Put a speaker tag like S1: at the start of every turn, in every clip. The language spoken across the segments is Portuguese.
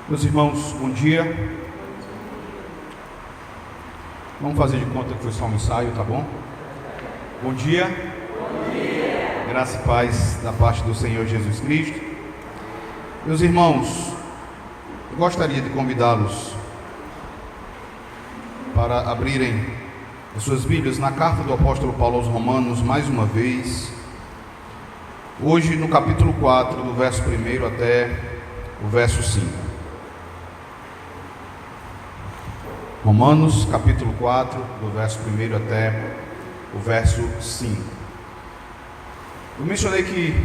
S1: Meus irmãos, bom dia. Vamos fazer de conta que foi só um ensaio, tá bom? Bom dia.
S2: Bom dia.
S1: Graça e paz da parte do Senhor Jesus Cristo. Meus irmãos, eu gostaria de convidá-los para abrirem as suas Bíblias na carta do apóstolo Paulo aos Romanos, mais uma vez. Hoje no capítulo 4, do verso 1 até o verso 5. Romanos, capítulo 4, do verso 1 até o verso 5. Eu mencionei que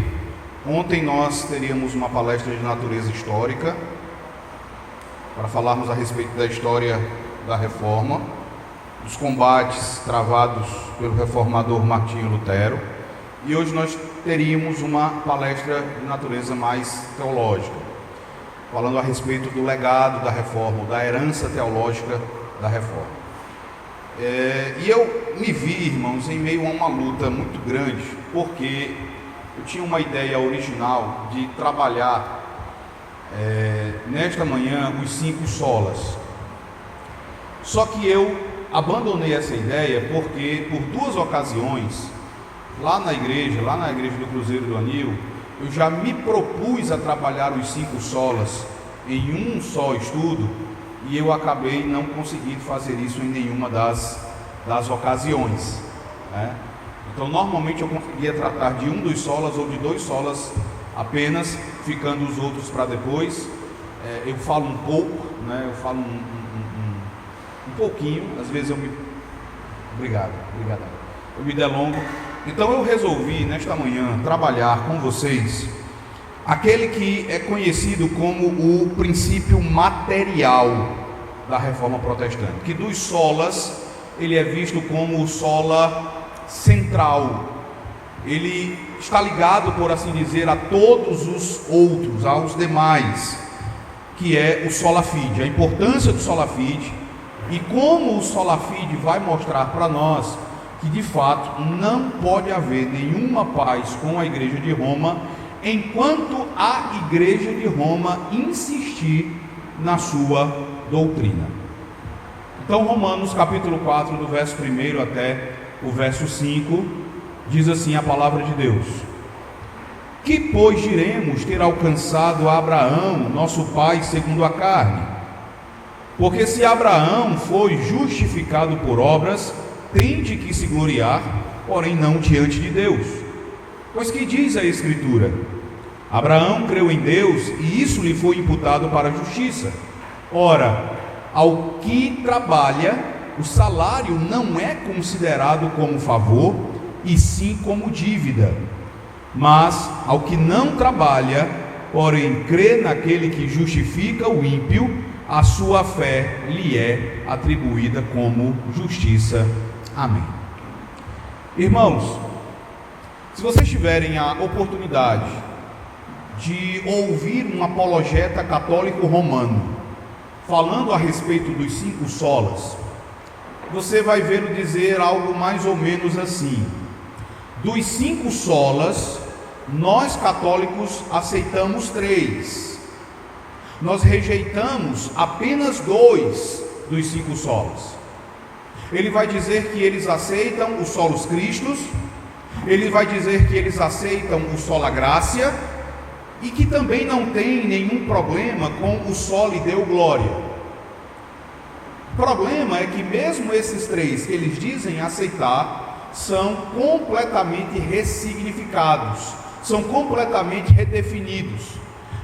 S1: ontem nós teríamos uma palestra de natureza histórica, para falarmos a respeito da história da Reforma, dos combates travados pelo reformador Martinho Lutero, e hoje nós teríamos uma palestra de natureza mais teológica, falando a respeito do legado da Reforma, da herança teológica da Reforma. E eu me vi, irmãos, em meio a uma luta muito grande, porque eu tinha uma ideia original de trabalhar nesta manhã os 5 solas. Só que eu abandonei essa ideia porque por 2 ocasiões, lá na igreja do Cruzeiro do Anil, eu já me propus a trabalhar os 5 solas em um só estudo, e eu acabei não conseguindo fazer isso em nenhuma das ocasiões, né? Então normalmente eu conseguia tratar de um dos solas ou de 2 solas apenas, ficando os outros para depois. Eu falo um pouco, né? Eu falo um pouquinho, às vezes eu me delongo. Então eu resolvi nesta manhã trabalhar com vocês aquele que é conhecido como o princípio material da Reforma Protestante, que dos solas ele é visto como o sola central. Ele está ligado, por assim dizer, a todos os outros, aos demais, que é o sola fide, a importância do sola fide, e como o sola fide vai mostrar para nós que de fato não pode haver nenhuma paz com a Igreja de Roma enquanto a Igreja de Roma insistir na sua doutrina. Então Romanos capítulo 4, do verso 1 até o verso 5, diz assim a palavra de Deus: que pois diremos ter alcançado a Abraão, nosso pai segundo a carne? Porque se Abraão foi justificado por obras, tem de que se gloriar, porém não diante de Deus. Pois que diz a Escritura? Abraão creu em Deus e isso lhe foi imputado para a justiça. Ora, ao que trabalha, o salário não é considerado como favor, e sim como dívida. Mas ao que não trabalha, porém crê naquele que justifica o ímpio, a sua fé lhe é atribuída como justiça. Amém. Irmãos, se vocês tiverem a oportunidade de ouvir um apologeta católico romano falando a respeito dos 5 solas, você vai vê-lo dizer algo mais ou menos assim: dos 5 solas, nós católicos aceitamos 3, nós rejeitamos apenas 2 dos 5 solas. Ele vai dizer que eles aceitam os solos Cristos, ele vai dizer que eles aceitam o sola gratia, e que também não tem nenhum problema com o soli deo gloria. O problema é que mesmo esses 3 que eles dizem aceitar são completamente ressignificados, são completamente redefinidos,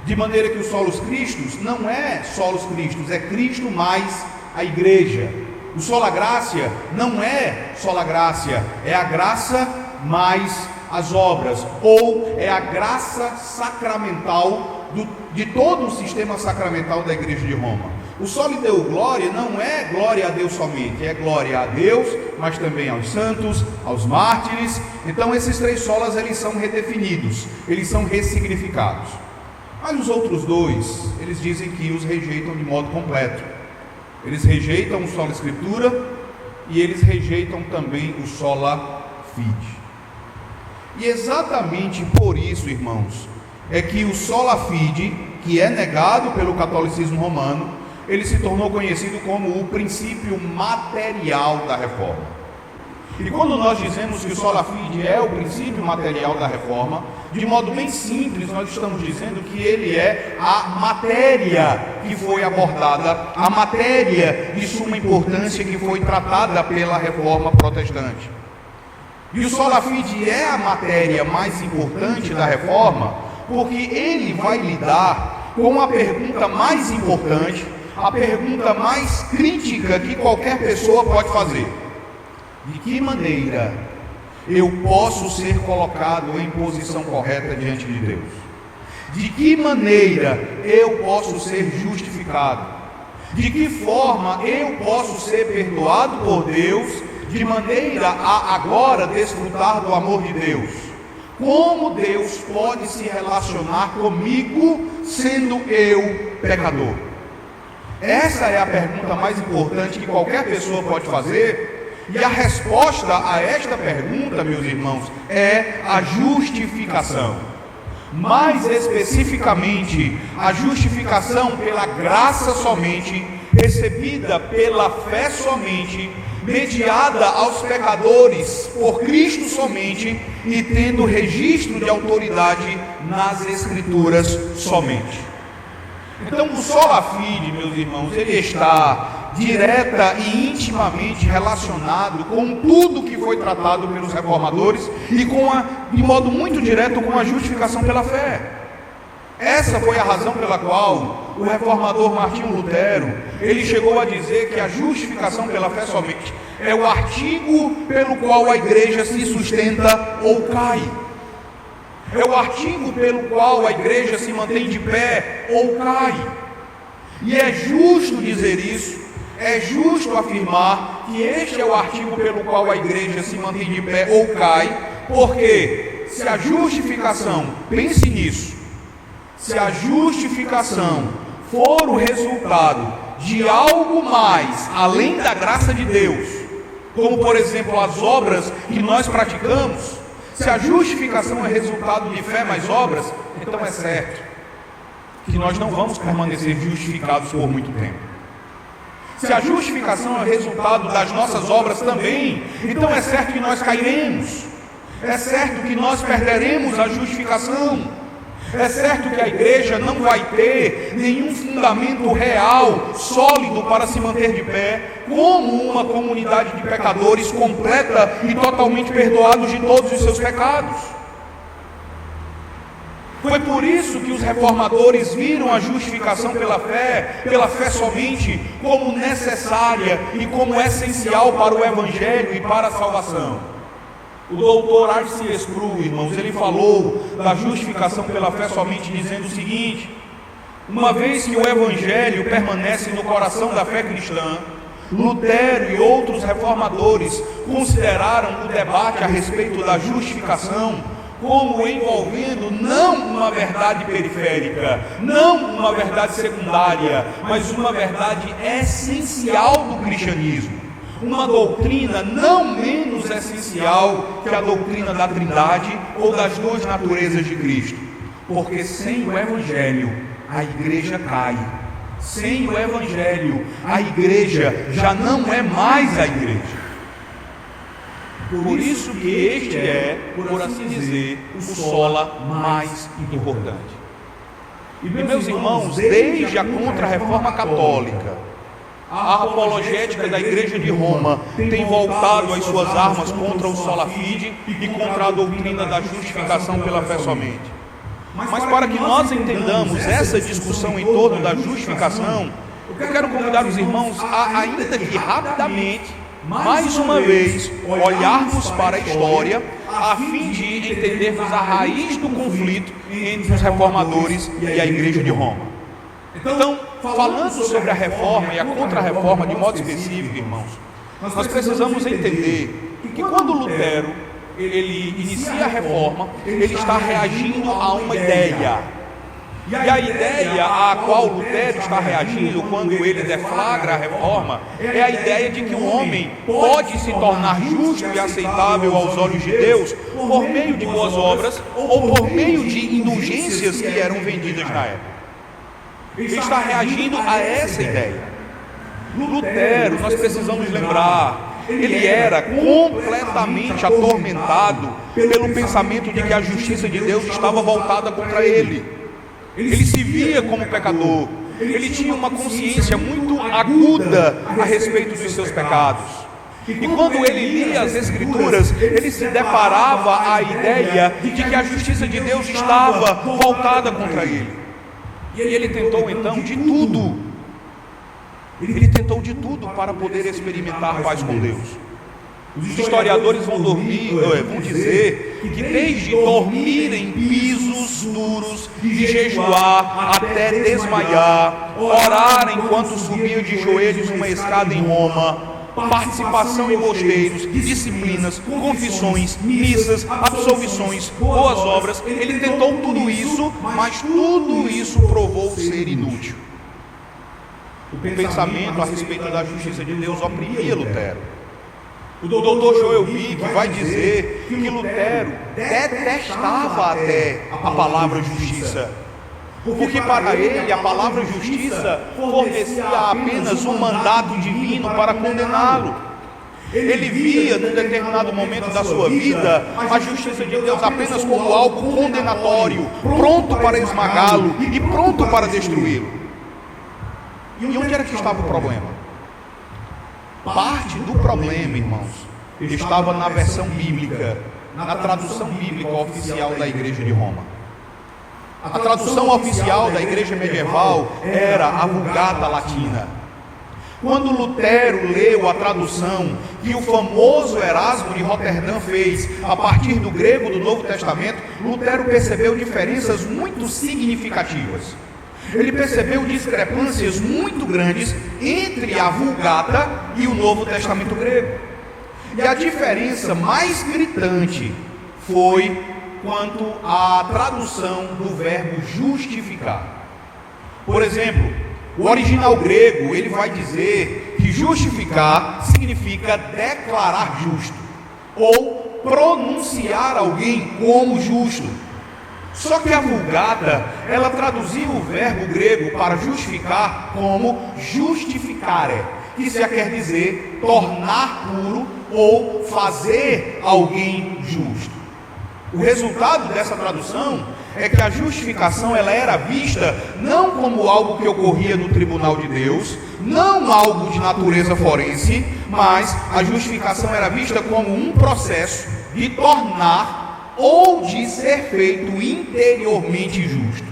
S1: de maneira que o solos Cristos não é solos Cristos, é Cristo mais a igreja. O sola gratia não é sola gratia, é a graça mais as obras, ou é a graça sacramental de todo o sistema sacramental da Igreja de Roma. O soli deo glória não é glória a Deus somente, é glória a Deus, mas também aos santos, aos mártires. Então esses 3 solas eles são redefinidos, eles são ressignificados. Mas os outros 2, eles dizem que os rejeitam de modo completo. Eles rejeitam o sola escritura e eles rejeitam também o sola fide. E exatamente por isso, irmãos, é que o sola fide, que é negado pelo catolicismo romano, ele se tornou conhecido como o princípio material da reforma. E quando nós dizemos que o sola fide é o princípio material da reforma, de modo bem simples, nós estamos dizendo que ele é a matéria que foi abordada, a matéria de suma importância que foi tratada pela reforma protestante. E o sola fide é a matéria mais importante da reforma, porque ele vai lidar com a pergunta mais importante, a pergunta mais crítica que qualquer pessoa pode fazer: de que maneira eu posso ser colocado em posição correta diante de Deus? De que maneira eu posso ser justificado? De que forma eu posso ser perdoado por Deus, de maneira a agora desfrutar do amor de Deus? Como Deus pode se relacionar comigo, sendo eu pecador? Essa é a pergunta mais importante que qualquer pessoa pode fazer. E a resposta a esta pergunta, meus irmãos, é a justificação. Mais especificamente, a justificação pela graça somente, recebida pela fé somente, mediada aos pecadores por Cristo somente e tendo registro de autoridade nas Escrituras somente. Então, o sola fide, meus irmãos, ele está direta e intimamente relacionado com tudo que foi tratado pelos reformadores e de modo muito direto com a justificação pela fé. Essa foi a razão pela qual o reformador Martinho Lutero, ele chegou a dizer que a justificação pela fé somente é o artigo pelo qual a igreja se sustenta ou cai. É o artigo pelo qual a igreja se mantém de pé ou cai. E é justo dizer isso, é justo afirmar que este é o artigo pelo qual a igreja se mantém de pé ou cai, porque se a justificação, pense nisso, se a justificação for o resultado de algo mais além da graça de Deus, como por exemplo as obras que nós praticamos, se a justificação é resultado de fé mais obras, então é certo que nós não vamos permanecer justificados por muito tempo. Se a justificação é resultado das nossas obras também, então é certo que nós cairemos, é certo que nós perderemos a justificação. É certo que a igreja não vai ter nenhum fundamento real, sólido para se manter de pé, como uma comunidade de pecadores completa e totalmente perdoados de todos os seus pecados. Foi por isso que os reformadores viram a justificação pela fé somente, como necessária e como essencial para o Evangelho e para a salvação. O doutor R.C. Sproul, irmãos, ele falou da justificação pela fé somente dizendo o seguinte: uma vez que o Evangelho permanece no coração da fé cristã, Lutero e outros reformadores consideraram o debate a respeito da justificação como envolvendo não uma verdade periférica, não uma verdade secundária, mas uma verdade essencial do cristianismo. Uma doutrina não menos essencial que a doutrina da Trindade ou das duas naturezas de Cristo, porque sem o Evangelho a igreja cai. Sem o Evangelho a igreja já não é mais a igreja. Por isso que este é, por assim dizer, o sola mais importante. E meus irmãos, desde a Contra-Reforma Católica, a apologética da Igreja de Roma tem voltado as suas armas contra o sola fide e contra a doutrina da justificação pela fé somente. Mas para que nós entendamos essa discussão em torno da justificação, eu quero convidar os irmãos a, ainda que rapidamente, mais uma vez, olharmos para a história, a fim de entendermos a raiz do conflito entre os reformadores e a Igreja de Roma. Então, falando sobre a reforma e a contra-reforma de modo específico, irmãos, nós precisamos entender que quando Lutero ele inicia a reforma, ele está reagindo a uma ideia. E a ideia a qual Lutero está reagindo quando ele deflagra a reforma é a ideia de que o homem pode se tornar justo e aceitável aos olhos de Deus por meio de boas obras ou por meio de indulgências que eram vendidas na época. Ele está reagindo a essa ideia. Lutero, nós precisamos lembrar, ele era completamente atormentado pelo pensamento de que a justiça de Deus estava voltada contra ele. Ele se via como pecador. Ele tinha uma consciência muito aguda a respeito dos seus pecados. E quando ele lia as Escrituras, ele se deparava à ideia de que a justiça de Deus estava voltada contra ele. E ele tentou então de tudo. Ele tentou de tudo para poder experimentar paz com Deus. Os historiadores vão dizer que desde dormir em pisos duros, de jejuar até desmaiar, orar enquanto subia de joelhos uma escada em Roma, participação em mosteiros, disciplinas, confissões, missas, absolvições, boas obras, ele tentou tudo isso, mas tudo isso provou ser inútil. O pensamento a respeito da justiça de Deus oprimia Lutero. O Dr. Joel Bick vai dizer que Lutero detestava até a palavra justiça, porque para ele a palavra justiça fornecia apenas um mandato divino para condená-lo. Ele via, num determinado momento da sua vida, a justiça de Deus apenas como algo condenatório, pronto para esmagá-lo e pronto para destruí-lo. E onde era que estava o problema? Parte do problema, irmãos, estava na versão bíblica, na tradução bíblica oficial da Igreja de Roma. A tradução oficial da Igreja medieval era a Vulgata Latina. Quando Lutero leu a tradução que o famoso Erasmo de Roterdã fez a partir do grego do Novo Testamento, Lutero percebeu diferenças muito significativas. Ele percebeu discrepâncias muito grandes entre a Vulgata e o Novo Testamento grego. E a diferença mais gritante foi quanto à tradução do verbo justificar. Por exemplo, o original grego, ele vai dizer que justificar significa declarar justo, ou pronunciar alguém como justo. Só que a Vulgata, ela traduzia o verbo grego para justificar como justificare, que se quer dizer tornar puro ou fazer alguém justo. O resultado dessa tradução é que a justificação ela era vista não como algo que ocorria no tribunal de Deus, não algo de natureza forense, mas a justificação era vista como um processo de tornar ou de ser feito interiormente justo.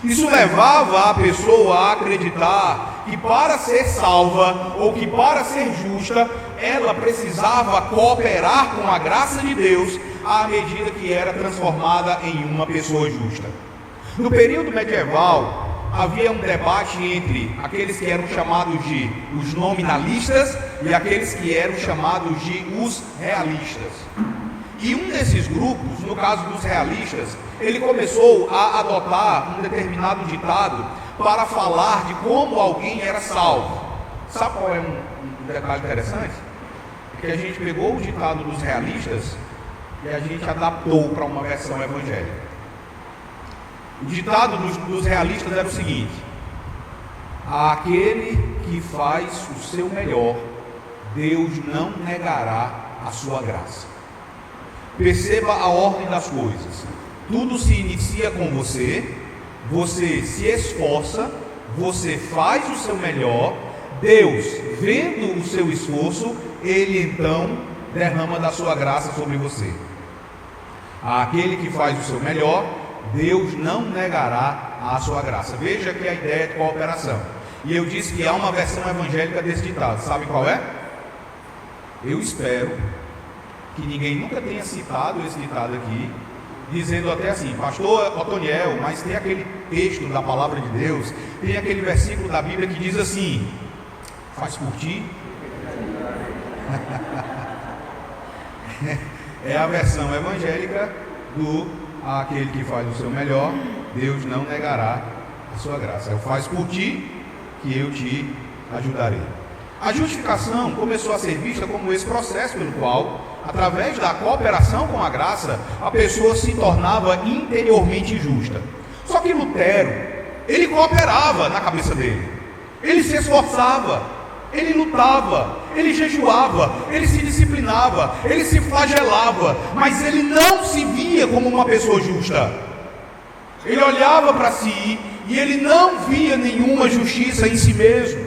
S1: Isso levava a pessoa a acreditar que para ser salva ou que para ser justa, ela precisava cooperar com a graça de Deus à medida que era transformada em uma pessoa justa. No período medieval, havia um debate entre aqueles que eram chamados de os nominalistas e aqueles que eram chamados de os realistas. E um desses grupos, no caso dos realistas, ele começou a adotar um determinado ditado para falar de como alguém era salvo. Sabe qual é um detalhe interessante? É que a gente pegou o ditado dos realistas e a gente adaptou para uma versão evangélica. O ditado dos realistas era o seguinte: aquele que faz o seu melhor, Deus não negará a sua graça. Perceba a ordem das coisas. Tudo se inicia com você, você se esforça, você faz o seu melhor, Deus, vendo o seu esforço, Ele então derrama da sua graça sobre você. Aquele que faz o seu melhor, Deus não negará a sua graça. Veja que a ideia é de cooperação. E eu disse que há uma versão evangélica desse ditado. Sabe qual é? Eu espero que ninguém nunca tenha citado esse ditado aqui, dizendo até assim: pastor Otoniel, mas tem aquele texto da palavra de Deus, tem aquele versículo da Bíblia que diz assim: faz por ti. É a versão evangélica do aquele que faz o seu melhor, Deus não negará a sua graça. Eu faz por ti, que eu te ajudarei. A justificação começou a ser vista como esse processo pelo qual, através da cooperação com a graça, a pessoa se tornava interiormente justa. Só que Lutero, ele cooperava na cabeça dele, ele se esforçava, ele lutava, ele jejuava, ele se disciplinava, ele se flagelava, mas ele não se via como uma pessoa justa. Ele olhava para si e ele não via nenhuma justiça em si mesmo.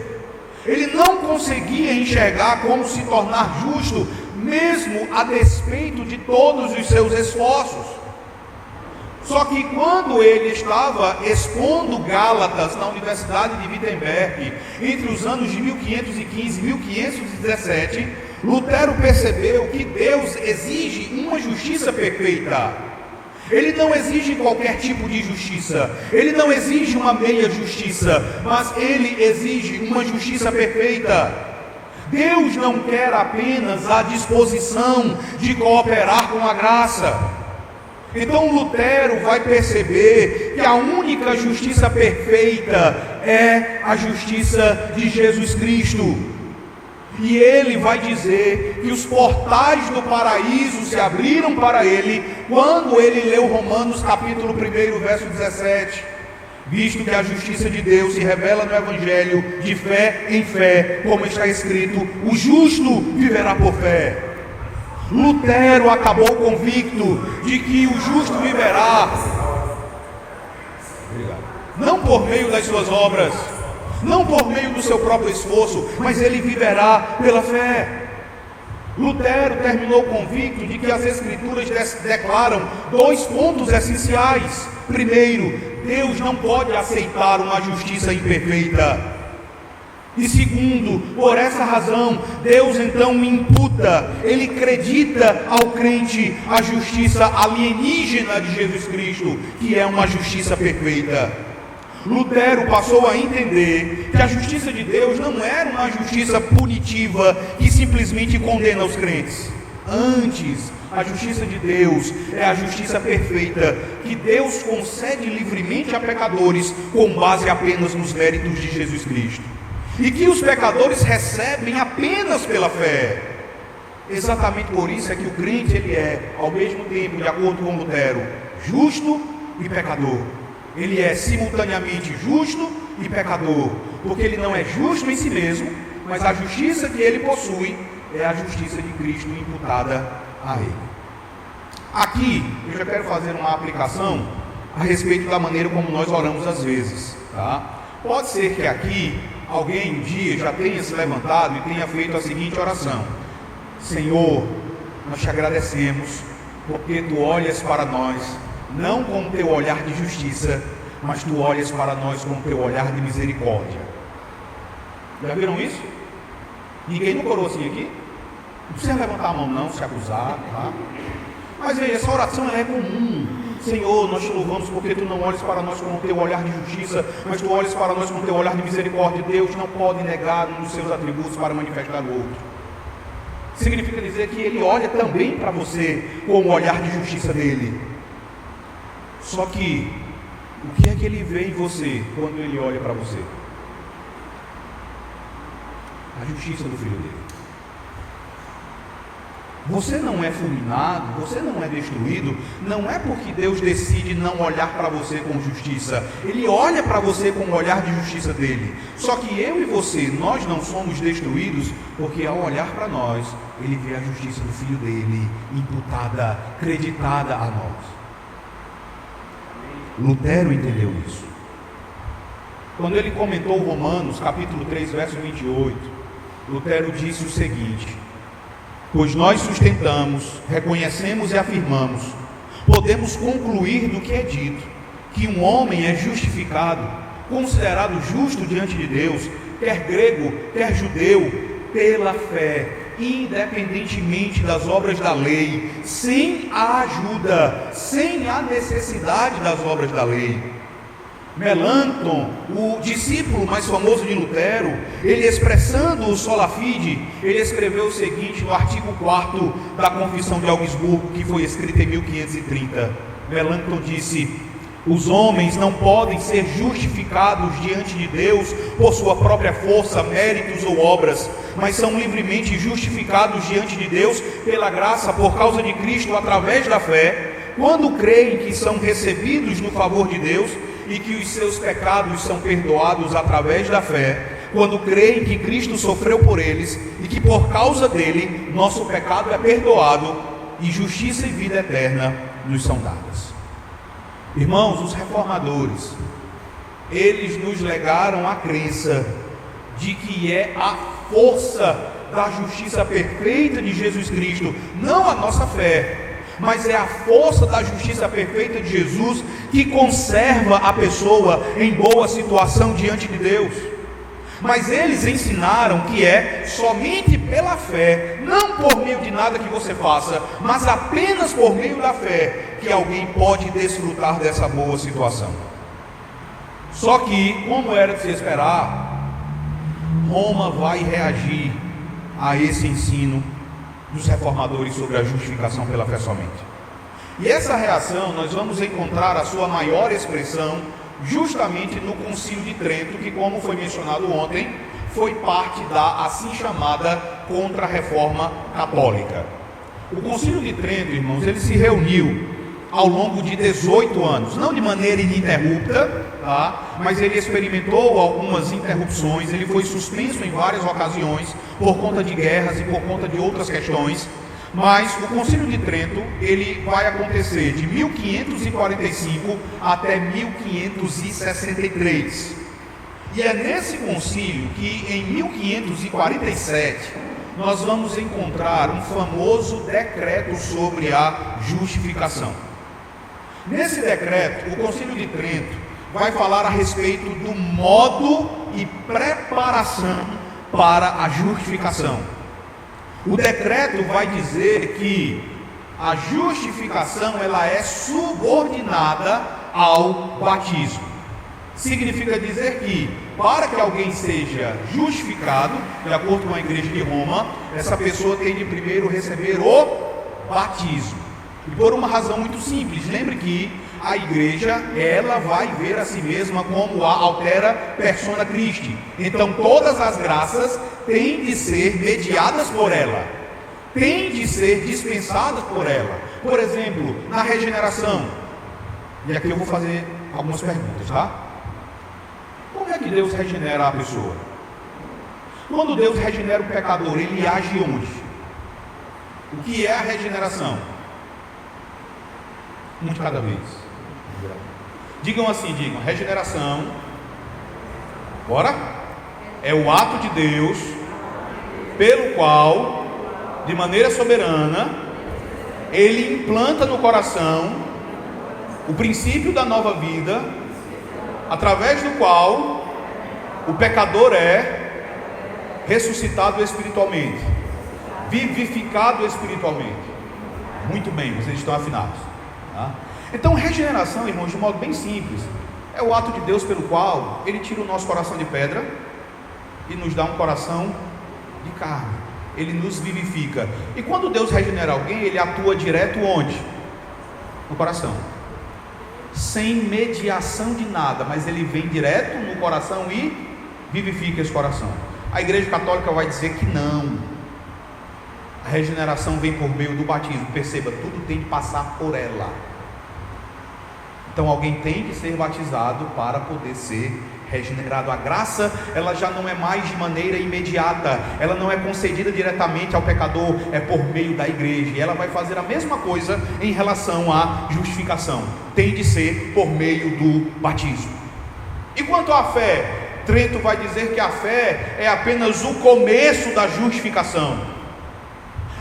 S1: Ele não conseguia enxergar como se tornar justo, mesmo a despeito de todos os seus esforços. Só que quando ele estava expondo Gálatas na Universidade de Wittenberg, entre os anos de 1515 e 1517, Lutero percebeu que Deus exige uma justiça perfeita. Ele não exige qualquer tipo de justiça, ele não exige uma meia justiça, mas ele exige uma justiça perfeita. Deus não quer apenas a disposição de cooperar com a graça. Então Lutero vai perceber que a única justiça perfeita é a justiça de Jesus Cristo. E ele vai dizer que os portais do paraíso se abriram para ele quando ele leu Romanos capítulo 1, verso 17. Visto que a justiça de Deus se revela no Evangelho de fé em fé, como está escrito, o justo viverá por fé. Lutero acabou convicto de que o justo viverá, não por meio das suas obras, não por meio do seu próprio esforço, mas ele viverá pela fé. Lutero terminou convicto de que as Escrituras declaram dois pontos essenciais. Primeiro, Deus não pode aceitar uma justiça imperfeita. E segundo, por essa razão, Deus então imputa, ele acredita ao crente a justiça alienígena de Jesus Cristo, que é uma justiça perfeita. Lutero passou a entender que a justiça de Deus não era uma justiça punitiva que simplesmente condena os crentes. Antes, a justiça de Deus é a justiça perfeita que Deus concede livremente a pecadores com base apenas nos méritos de Jesus Cristo, e que os pecadores recebem apenas pela fé. Exatamente por isso é que o crente ele é, ao mesmo tempo, de acordo com Lutero, justo e pecador. Ele é simultaneamente justo e pecador, porque ele não é justo em si mesmo, mas a justiça que ele possui é a justiça de Cristo imputada a ele. Aqui eu já quero fazer uma aplicação a respeito da maneira como nós oramos às vezes, tá? Pode ser que aqui alguém um dia já tenha se levantado e tenha feito a seguinte oração: Senhor, nós te agradecemos porque tu olhas para nós não com o teu olhar de justiça, mas tu olhas para nós com o teu olhar de misericórdia. Já viram isso? Ninguém nunca orou assim aqui? Não precisa levantar a mão não, se acusar, tá? Mas veja, essa oração ela é comum. Senhor, nós te louvamos porque tu não olhas para nós com o teu olhar de justiça, mas tu olhas para nós com o teu olhar de misericórdia. Deus não pode negar um dos seus atributos para manifestar o outro. Significa dizer que ele olha também para você com o olhar de justiça dele. Só que, o que é que ele vê em você quando ele olha para você? A justiça do Filho dele. Você não é fulminado, você não é destruído, não é porque Deus decide não olhar para você com justiça. Ele olha para você com o olhar de justiça dele. Só que eu e você, nós não somos destruídos, porque ao olhar para nós, ele vê a justiça do Filho dele imputada, creditada a nós. Lutero entendeu isso. Quando ele comentou Romanos, capítulo 3, verso 28, Lutero disse o seguinte: pois nós sustentamos, reconhecemos e afirmamos, podemos concluir do que é dito, que um homem é justificado, considerado justo diante de Deus, quer grego, quer judeu, pela fé, independentemente das obras da lei, sem a ajuda, sem a necessidade das obras da lei. Melanchthon, o discípulo mais famoso de Lutero, ele expressando o sola fide, ele escreveu o seguinte no artigo 4º da Confissão de Augsburgo, que foi escrita em 1530. Melanchthon disse: os homens não podem ser justificados diante de Deus por sua própria força, méritos ou obras, mas são livremente justificados diante de Deus pela graça por causa de Cristo através da fé, quando creem que são recebidos no favor de Deus e que os seus pecados são perdoados através da fé, quando creem que Cristo sofreu por eles e que por causa dele nosso pecado é perdoado e justiça e vida eterna nos são dadas. Irmãos, os reformadores, eles nos legaram a crença de que é a força da justiça perfeita de Jesus Cristo, não a nossa fé, mas é a força da justiça perfeita de Jesus que conserva a pessoa em boa situação diante de Deus. Mas eles ensinaram que é somente pela fé, não por meio de nada que você faça, mas apenas por meio da fé, que alguém pode desfrutar dessa boa situação. Só que, como era de se esperar, Roma vai reagir a esse ensino dos reformadores sobre a justificação pela fé somente. E essa reação nós vamos encontrar a sua maior expressão justamente no Concílio de Trento, que, como foi mencionado ontem, foi parte da assim chamada Contra-Reforma Católica. O Concílio de Trento, irmãos, ele se reuniu ao longo de 18 anos, não de maneira ininterrupta, mas ele experimentou algumas interrupções, ele foi suspenso em várias ocasiões por conta de guerras e por conta de outras questões. Mas o Concílio de Trento, ele vai acontecer de 1545 até 1563. E é nesse concílio que em 1547 nós vamos encontrar um famoso decreto sobre a justificação. Nesse decreto, o Concílio de Trento vai falar a respeito do modo e preparação para a justificação. O decreto vai dizer que a justificação ela é subordinada ao batismo. Significa dizer que para que alguém seja justificado, de acordo com a Igreja de Roma, essa pessoa tem de primeiro receber o batismo. E por uma razão muito simples, lembre que a igreja, ela vai ver a si mesma como a altera persona Christi. Então todas as graças têm de ser mediadas por ela, têm de ser dispensadas por ela. Por exemplo, na regeneração, e aqui eu vou fazer algumas perguntas, tá? Como é que Deus regenera a pessoa? Quando Deus regenera o pecador, ele age onde? O que é a regeneração? Um de cada vez. Digam assim, regeneração, bora? É o ato de Deus, pelo qual, de maneira soberana, Ele implanta no coração o princípio da nova vida, através do qual o pecador é ressuscitado espiritualmente, vivificado espiritualmente. Muito bem, vocês estão afinados. Então, regeneração, irmãos, de um modo bem simples, é o ato de Deus pelo qual Ele tira o nosso coração de pedra e nos dá um coração de carne. Ele nos vivifica. E quando Deus regenera alguém, Ele atua direto onde? No coração, sem mediação de nada, mas Ele vem direto no coração e vivifica esse coração. A Igreja Católica vai dizer que não. A regeneração vem por meio do batismo. Perceba, tudo tem de passar por ela. Então alguém tem que ser batizado para poder ser regenerado. A graça, ela já não é mais de maneira imediata, ela não é concedida diretamente ao pecador, é por meio da igreja. E ela vai fazer a mesma coisa em relação à justificação. Tem de ser por meio do batismo. E quanto à fé, Trento vai dizer que a fé é apenas o começo da justificação.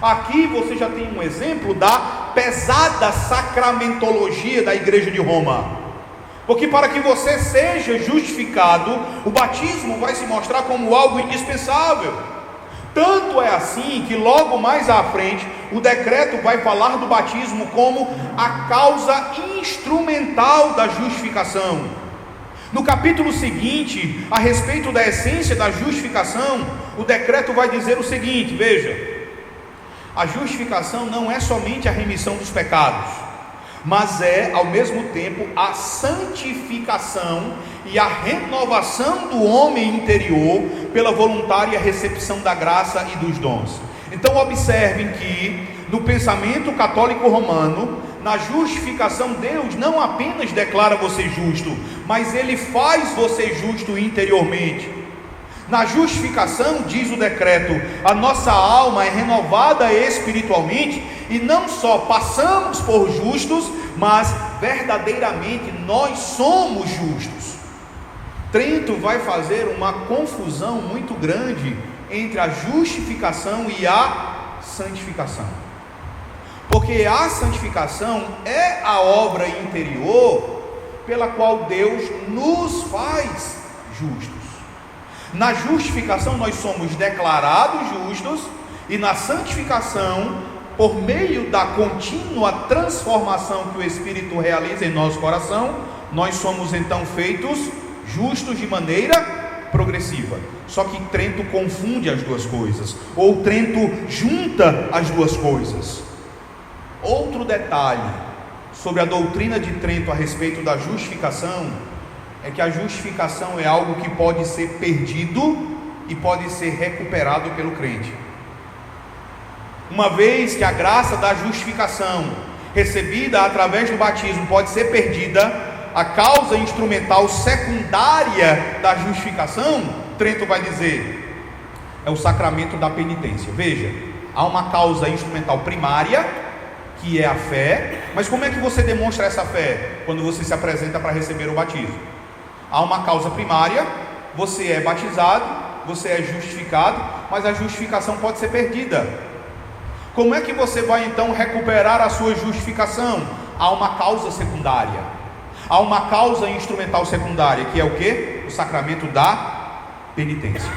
S1: Aqui você já tem um exemplo da pesada sacramentologia da Igreja de Roma. Porque para que você seja justificado, o batismo vai se mostrar como algo indispensável. Tanto é assim que logo mais à frente o decreto vai falar do batismo como a causa instrumental da justificação. No capítulo seguinte, a respeito da essência da justificação, o decreto vai dizer o seguinte, veja: a justificação não é somente a remissão dos pecados, mas é ao mesmo tempo a santificação e a renovação do homem interior pela voluntária recepção da graça e dos dons. Então observem que no pensamento católico romano na justificação, Deus não apenas declara você justo, mas Ele faz você justo interiormente. Na justificação, diz o decreto, a nossa alma é renovada espiritualmente, e não só passamos por justos, mas verdadeiramente nós somos justos. Trento vai fazer uma confusão muito grande entre a justificação e a santificação, porque a santificação é a obra interior pela qual Deus nos faz justos. Na justificação nós somos declarados justos, e na santificação, por meio da contínua transformação que o Espírito realiza em nosso coração, nós somos então feitos justos de maneira progressiva. Só que Trento confunde as duas coisas, ou Trento junta as duas coisas. Outro detalhe sobre a doutrina de Trento a respeito da justificação é que a justificação é algo que pode ser perdido e pode ser recuperado pelo crente. Uma vez que a graça da justificação recebida através do batismo pode ser perdida, a causa instrumental secundária da justificação, Trento vai dizer, é o sacramento da penitência. Veja, há uma causa instrumental primária, que é a fé, mas como é que você demonstra essa fé? Quando você se apresenta para receber o batismo. Há uma causa primária, você é batizado, você é justificado, mas a justificação pode ser perdida. Como é que você vai então recuperar a sua justificação? Há uma causa secundária. Há uma causa instrumental secundária, que é o quê? O sacramento da penitência.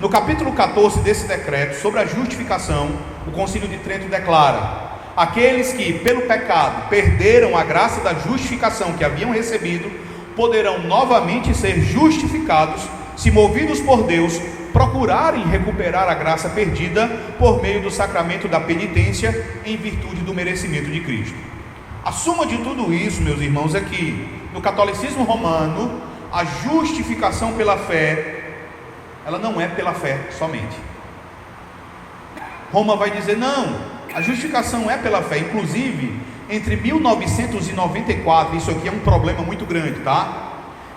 S1: No capítulo 14 desse decreto sobre a justificação, o Concílio de Trento declara: aqueles que pelo pecado perderam a graça da justificação que haviam recebido, poderão novamente ser justificados, se movidos por Deus, procurarem recuperar a graça perdida por meio do sacramento da penitência, em virtude do merecimento de Cristo. A suma de tudo isso, meus irmãos, é que no catolicismo romano, a justificação pela fé, ela não é pela fé somente. Roma vai dizer, não, a justificação é pela fé. Inclusive, entre 1994, isso aqui é um problema muito grande, tá?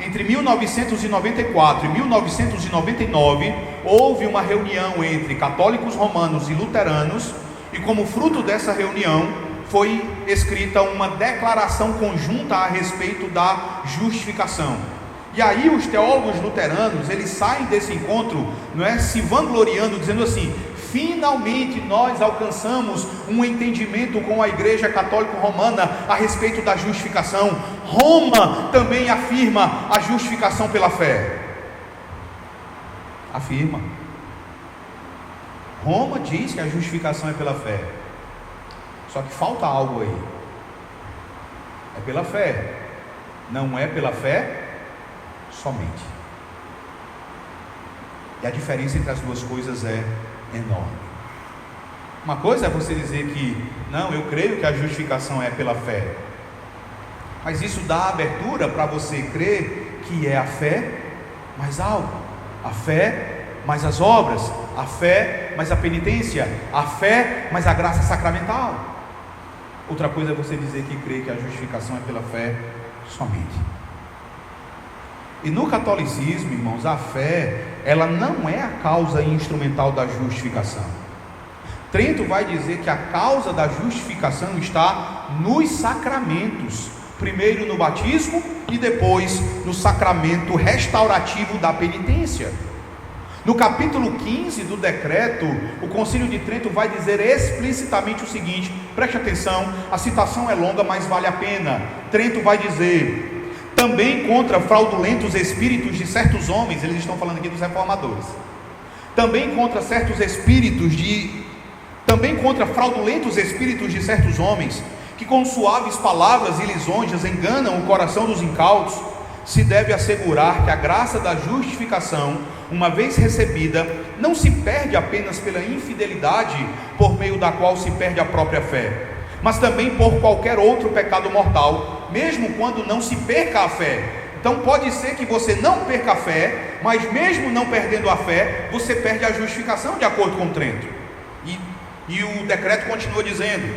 S1: Entre 1994 e 1999, houve uma reunião entre católicos romanos e luteranos, e como fruto dessa reunião, foi escrita uma declaração conjunta a respeito da justificação. E aí os teólogos luteranos, eles saem desse encontro, não é, se vangloriando, dizendo assim: finalmente nós alcançamos um entendimento com a Igreja Católica Romana a respeito da justificação. Roma também afirma a justificação pela fé. Afirma. Roma diz que a justificação é pela fé. Só que falta algo aí. É pela fé. Não é pela fé somente. E a diferença entre as duas coisas é enorme. Uma coisa é você dizer que, não, eu creio que a justificação é pela fé, mas isso dá abertura para você crer que é a fé mais algo, a fé mais as obras, a fé mais a penitência, a fé mais a graça sacramental. Outra coisa é você dizer que crê que a justificação é pela fé somente. E no catolicismo, irmãos, a fé, ela não é a causa instrumental da justificação. Trento vai dizer que a causa da justificação está nos sacramentos, primeiro no batismo e depois no sacramento restaurativo da penitência. No capítulo 15 do decreto, o Concílio de Trento vai dizer explicitamente o seguinte, preste atenção, a citação é longa, mas vale a pena. Trento vai dizer: também contra fraudulentos espíritos de certos homens, eles estão falando aqui dos reformadores, também contra fraudulentos espíritos de certos homens, que com suaves palavras e lisonjas enganam o coração dos incautos, se deve assegurar que a graça da justificação, uma vez recebida, não se perde apenas pela infidelidade, por meio da qual se perde a própria fé, mas também por qualquer outro pecado mortal, mesmo quando não se perca a fé. Então pode ser que você não perca a fé, mas mesmo não perdendo a fé, você perde a justificação, de acordo com Trento. E o decreto continua dizendo: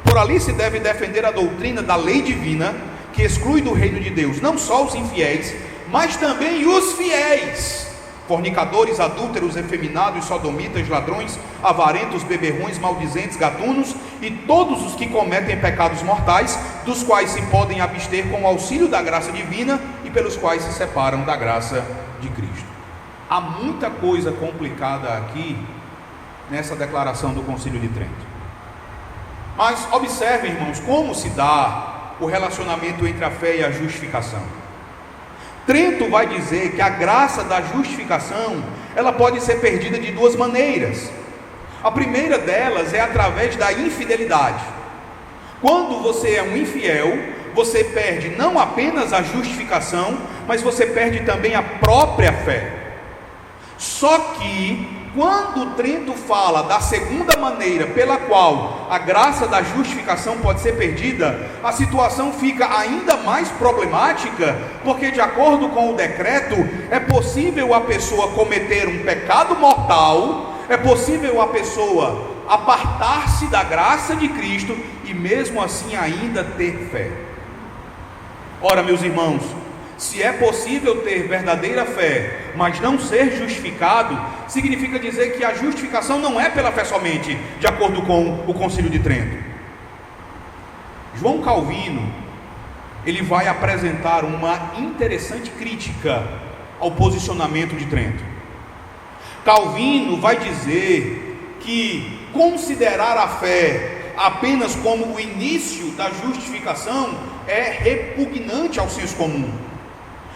S1: Por ali se deve defender a doutrina da lei divina, que exclui do reino de Deus não só os infiéis, mas também os fiéis: fornicadores, adúlteros, efeminados, sodomitas, ladrões, avarentos, beberrões, maldizentes, gatunos e todos os que cometem pecados mortais, dos quais se podem abster com o auxílio da graça divina e pelos quais se separam da graça de Cristo. Há muita coisa complicada aqui nessa declaração do Concílio de Trento. Mas observem, irmãos, como se dá o relacionamento entre a fé e a justificação. Trento vai dizer que a graça da justificação, ela pode ser perdida de duas maneiras. A primeira delas é através da infidelidade. Quando você é um infiel, você perde não apenas a justificação, mas você perde também a própria fé. Só que quando Trento fala da segunda maneira pela qual a graça da justificação pode ser perdida, a situação fica ainda mais problemática, porque de acordo com o decreto, é possível a pessoa cometer um pecado mortal, é possível a pessoa apartar-se da graça de Cristo e mesmo assim ainda ter fé. Ora, meus irmãos, se é possível ter verdadeira fé, mas não ser justificado, significa dizer que a justificação não é pela fé somente, de acordo com o Concílio de Trento. João Calvino, ele vai apresentar uma interessante crítica ao posicionamento de Trento. Calvino vai dizer que considerar a fé apenas como o início da justificação é repugnante ao senso comum.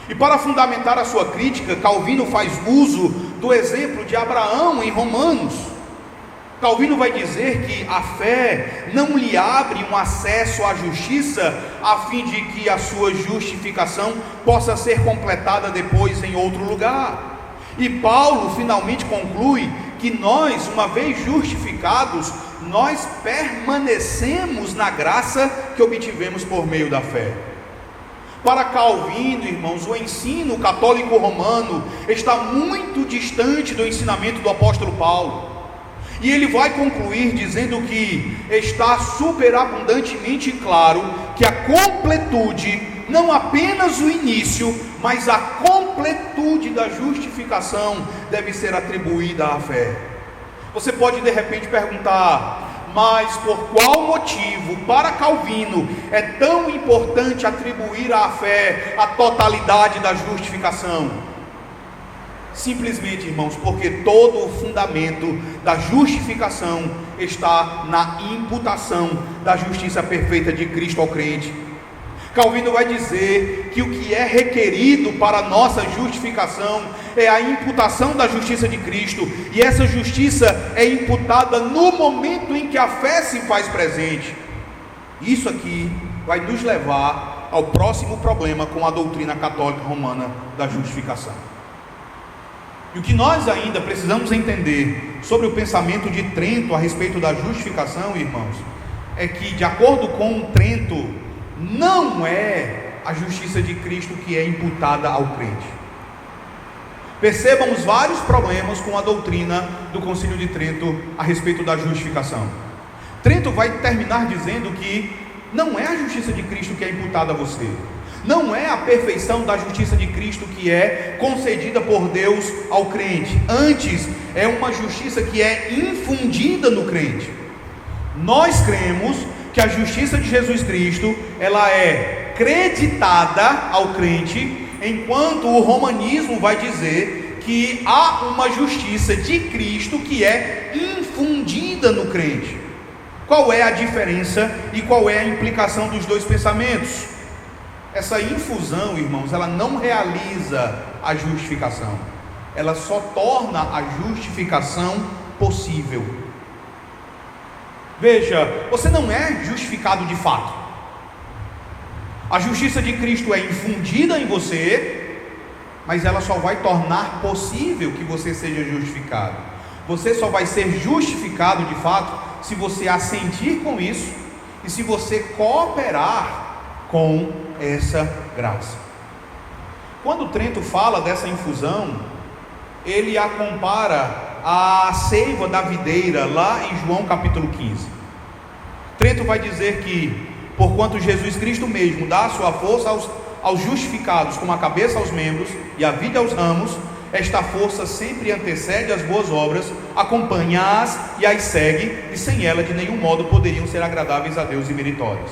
S1: E para fundamentar a sua crítica, Calvino faz uso do exemplo de Abraão em Romanos. Calvino vai dizer que a fé não lhe abre um acesso à justiça, a fim de que a sua justificação possa ser completada depois em outro lugar. E Paulo finalmente conclui que nós, uma vez justificados, nós permanecemos na graça que obtivemos por meio da fé. Para Calvino, irmãos, o ensino católico romano está muito distante do ensinamento do apóstolo Paulo. E ele vai concluir dizendo que está superabundantemente claro que a completude, não apenas o início, mas a completude da justificação deve ser atribuída à fé. Você pode de repente perguntar: mas por qual motivo, para Calvino, é tão importante atribuir à fé a totalidade da justificação? Simplesmente, irmãos, porque todo o fundamento da justificação está na imputação da justiça perfeita de Cristo ao crente. Calvino vai dizer que o que é requerido para a nossa justificação é a imputação da justiça de Cristo, e essa justiça é imputada no momento em que a fé se faz presente. Isso aqui vai nos levar ao próximo problema com a doutrina católica romana da justificação. E o que nós ainda precisamos entender sobre o pensamento de Trento a respeito da justificação, irmãos, é que, de acordo com Trento, não é a justiça de Cristo que é imputada ao crente. Percebam os vários problemas com a doutrina do Concílio de Trento a respeito da justificação. Trento vai terminar dizendo que não é a justiça de Cristo que é imputada a você, não é a perfeição da justiça de Cristo que é concedida por Deus ao crente, antes é uma justiça que é infundida no crente. Nós cremos que a justiça de Jesus Cristo, ela é creditada ao crente, enquanto o romanismo vai dizer que há uma justiça de Cristo que é infundida no crente. Qual é a diferença e qual é a implicação dos dois pensamentos? Essa infusão, irmãos, ela não realiza a justificação, ela só torna a justificação possível. Veja, você não é justificado de fato. A justiça de Cristo é infundida em você, mas ela só vai tornar possível que você seja justificado. Você só vai ser justificado de fato se você assentir com isso e se você cooperar com essa graça. Quando Trento fala dessa infusão, ele a compara à seiva da videira, lá em João capítulo 15. Trento vai dizer que, porquanto Jesus Cristo mesmo dá a sua força aos justificados, como a cabeça aos membros e a vida aos ramos, esta força sempre antecede as boas obras, acompanha-as e as segue, e sem ela de nenhum modo poderiam ser agradáveis a Deus e meritórias.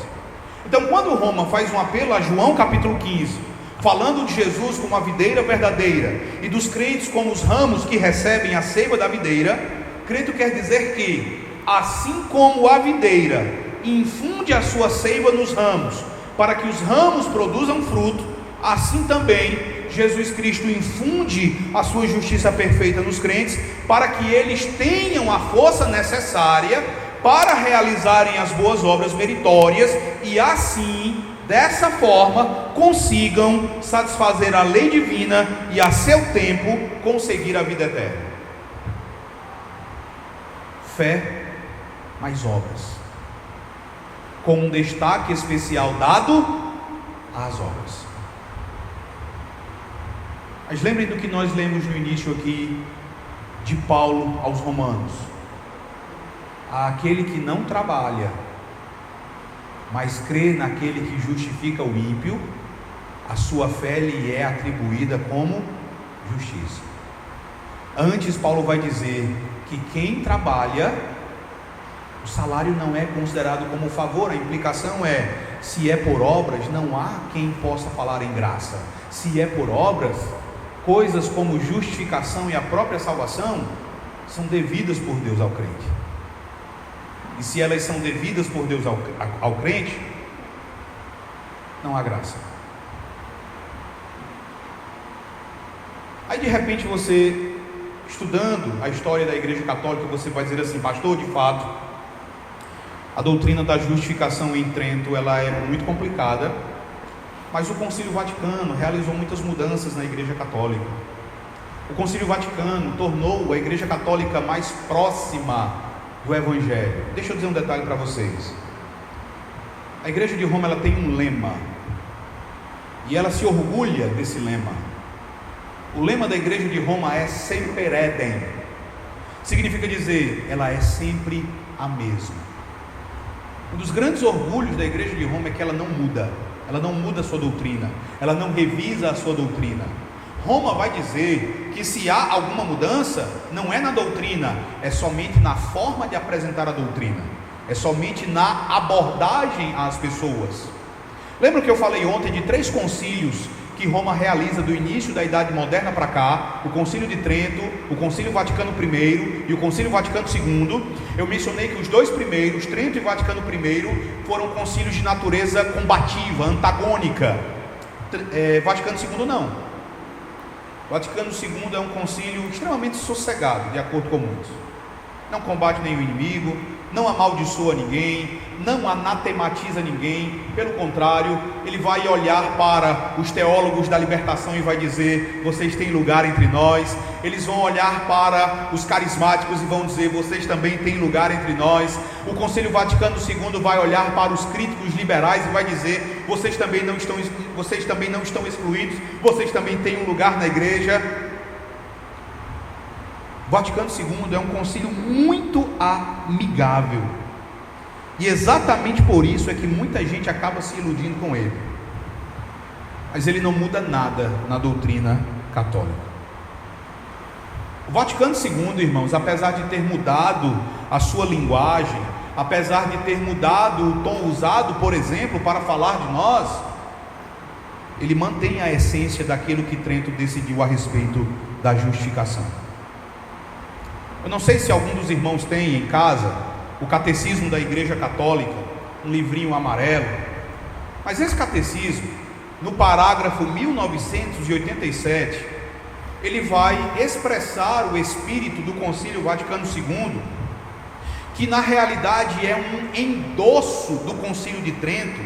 S1: Então, quando Roma faz um apelo a João capítulo 15, falando de Jesus como a videira verdadeira e dos crentes como os ramos que recebem a seiva da videira, crente quer dizer que, assim como a videira infunde a sua seiva nos ramos, para que os ramos produzam fruto, assim também Jesus Cristo infunde a sua justiça perfeita nos crentes, para que eles tenham a força necessária para realizarem as boas obras meritórias, e assim, dessa forma, consigam satisfazer a lei divina e a seu tempo conseguir a vida eterna. Fé mais obras, com um destaque especial dado às obras. Mas lembrem do que nós lemos no início aqui de Paulo aos Romanos: aquele que não trabalha, mas crê naquele que justifica o ímpio, a sua fé lhe é atribuída como justiça. Antes, Paulo vai dizer que quem trabalha, o salário não é considerado como favor. A implicação é: se é por obras, não há quem possa falar em graça. Se é por obras, coisas como justificação e a própria salvação são devidas por Deus ao crente. E se elas são devidas por Deus ao crente, não há graça. Aí de repente você, estudando a história da Igreja Católica, você vai dizer assim: pastor, de fato, a doutrina da justificação em Trento, ela é muito complicada, mas o Concílio Vaticano realizou muitas mudanças na Igreja Católica. O Concílio Vaticano tornou a Igreja Católica mais próxima do Evangelho. Deixa eu dizer um detalhe para vocês. A Igreja de Roma, ela tem um lema, e ela se orgulha desse lema. O lema da Igreja de Roma é Semper Edem. Significa dizer, ela é sempre a mesma. Um dos grandes orgulhos da Igreja de Roma é que ela não muda. Ela não muda a sua doutrina, ela não revisa a sua doutrina. Roma vai dizer que se há alguma mudança, não é na doutrina, é somente na forma de apresentar a doutrina, é somente na abordagem às pessoas. Lembra que eu falei ontem de 3 concílios que Roma realiza do início da Idade Moderna para cá? O Concílio de Trento, o Concílio Vaticano I e o Concílio Vaticano II. Eu mencionei que os 2 primeiros, Trento e Vaticano I, foram concílios de natureza combativa, antagônica. Vaticano II não. Vaticano II é um concílio extremamente sossegado, de acordo com muitos. Não combate nenhum inimigo, não amaldiçoa ninguém, não anatematiza ninguém. Pelo contrário, ele vai olhar para os teólogos da libertação e vai dizer: vocês têm lugar entre nós. Eles vão olhar para os carismáticos e vão dizer: vocês também têm lugar entre nós. O Concílio Vaticano II vai olhar para os críticos liberais e vai dizer: vocês também não estão excluídos, vocês também têm um lugar na igreja. Vaticano II é um concílio muito amigável, e exatamente por isso é que muita gente acaba se iludindo com ele. Mas ele não muda nada na doutrina católica. O Vaticano II, irmãos, apesar de ter mudado a sua linguagem, apesar de ter mudado o tom usado, por exemplo, para falar de nós, ele mantém a essência daquilo que Trento decidiu a respeito da justificação. Eu não sei se algum dos irmãos tem em casa o Catecismo da Igreja Católica, um livrinho amarelo, mas esse catecismo, no parágrafo 1987, ele vai expressar o espírito do Concílio Vaticano II, que na realidade é um endosso do Concílio de Trento,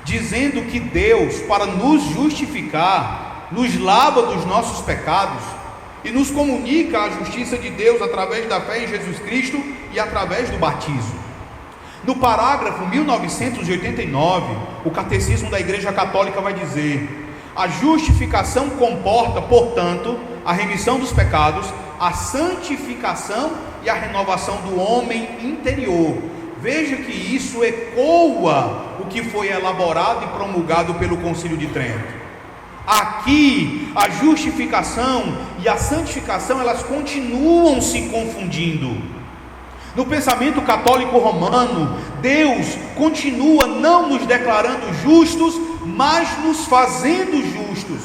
S1: dizendo que Deus, para nos justificar, nos lava dos nossos pecados e nos comunica a justiça de Deus através da fé em Jesus Cristo e através do batismo. No parágrafo 1989, o Catecismo da Igreja Católica vai dizer: a justificação comporta, portanto, a remissão dos pecados, a santificação e a renovação do homem interior, veja que isso ecoa o que foi elaborado e promulgado pelo Concílio de Trento. Aqui, a justificação e a santificação, elas continuam se confundindo. No pensamento católico romano, Deus continua não nos declarando justos, mas nos fazendo justos.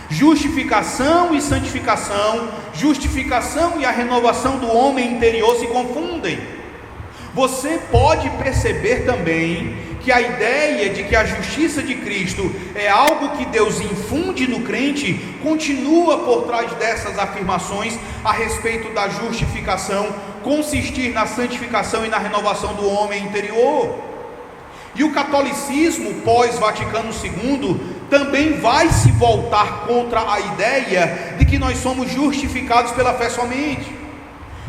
S1: Justificação e santificação, justificação e a renovação do homem interior se confundem. Você pode perceber também que a ideia de que a justiça de Cristo é algo que Deus infunde no crente, continua por trás dessas afirmações a respeito da justificação consistir na santificação e na renovação do homem interior. E o catolicismo pós-Vaticano II também vai se voltar contra a ideia de que nós somos justificados pela fé somente.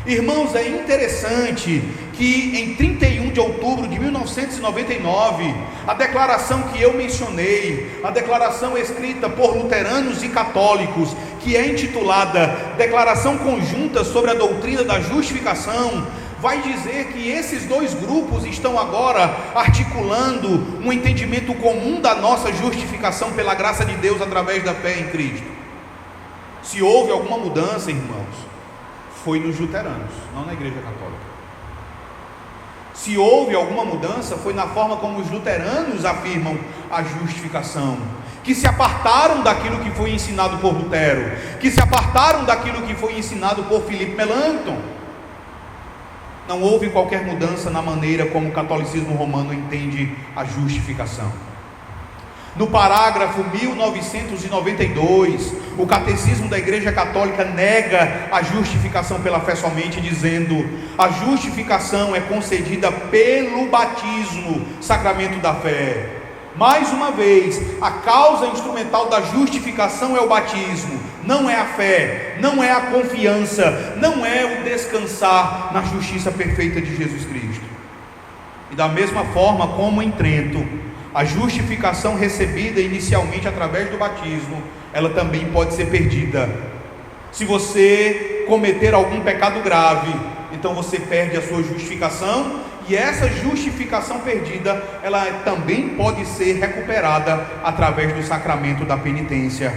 S1: Irmãos, é interessante que em 31 de outubro de 1999, a declaração que eu mencionei, a declaração escrita por luteranos e católicos, que é intitulada Declaração Conjunta sobre a Doutrina da Justificação, vai dizer que esses dois grupos estão agora articulando um entendimento comum da nossa justificação pela graça de Deus através da fé em Cristo. Se houve alguma mudança, irmãos, foi nos luteranos, não na Igreja Católica. Se houve alguma mudança, foi na forma como os luteranos afirmam a justificação, que se apartaram daquilo que foi ensinado por Lutero, que se apartaram daquilo que foi ensinado por Philippe Melanchthon. Não houve qualquer mudança na maneira como o catolicismo romano entende a justificação. No parágrafo 1992, o Catecismo da Igreja Católica nega a justificação pela fé somente, dizendo: a justificação é concedida pelo batismo, sacramento da fé. Mais uma vez, a causa instrumental da justificação é o batismo, não é a fé, não é a confiança, não é o descansar na justiça perfeita de Jesus Cristo. E da mesma forma como em Trento, a justificação recebida inicialmente através do batismo, ela também pode ser perdida. Se você cometer algum pecado grave, então você perde a sua justificação, e essa justificação perdida, ela também pode ser recuperada através do sacramento da penitência.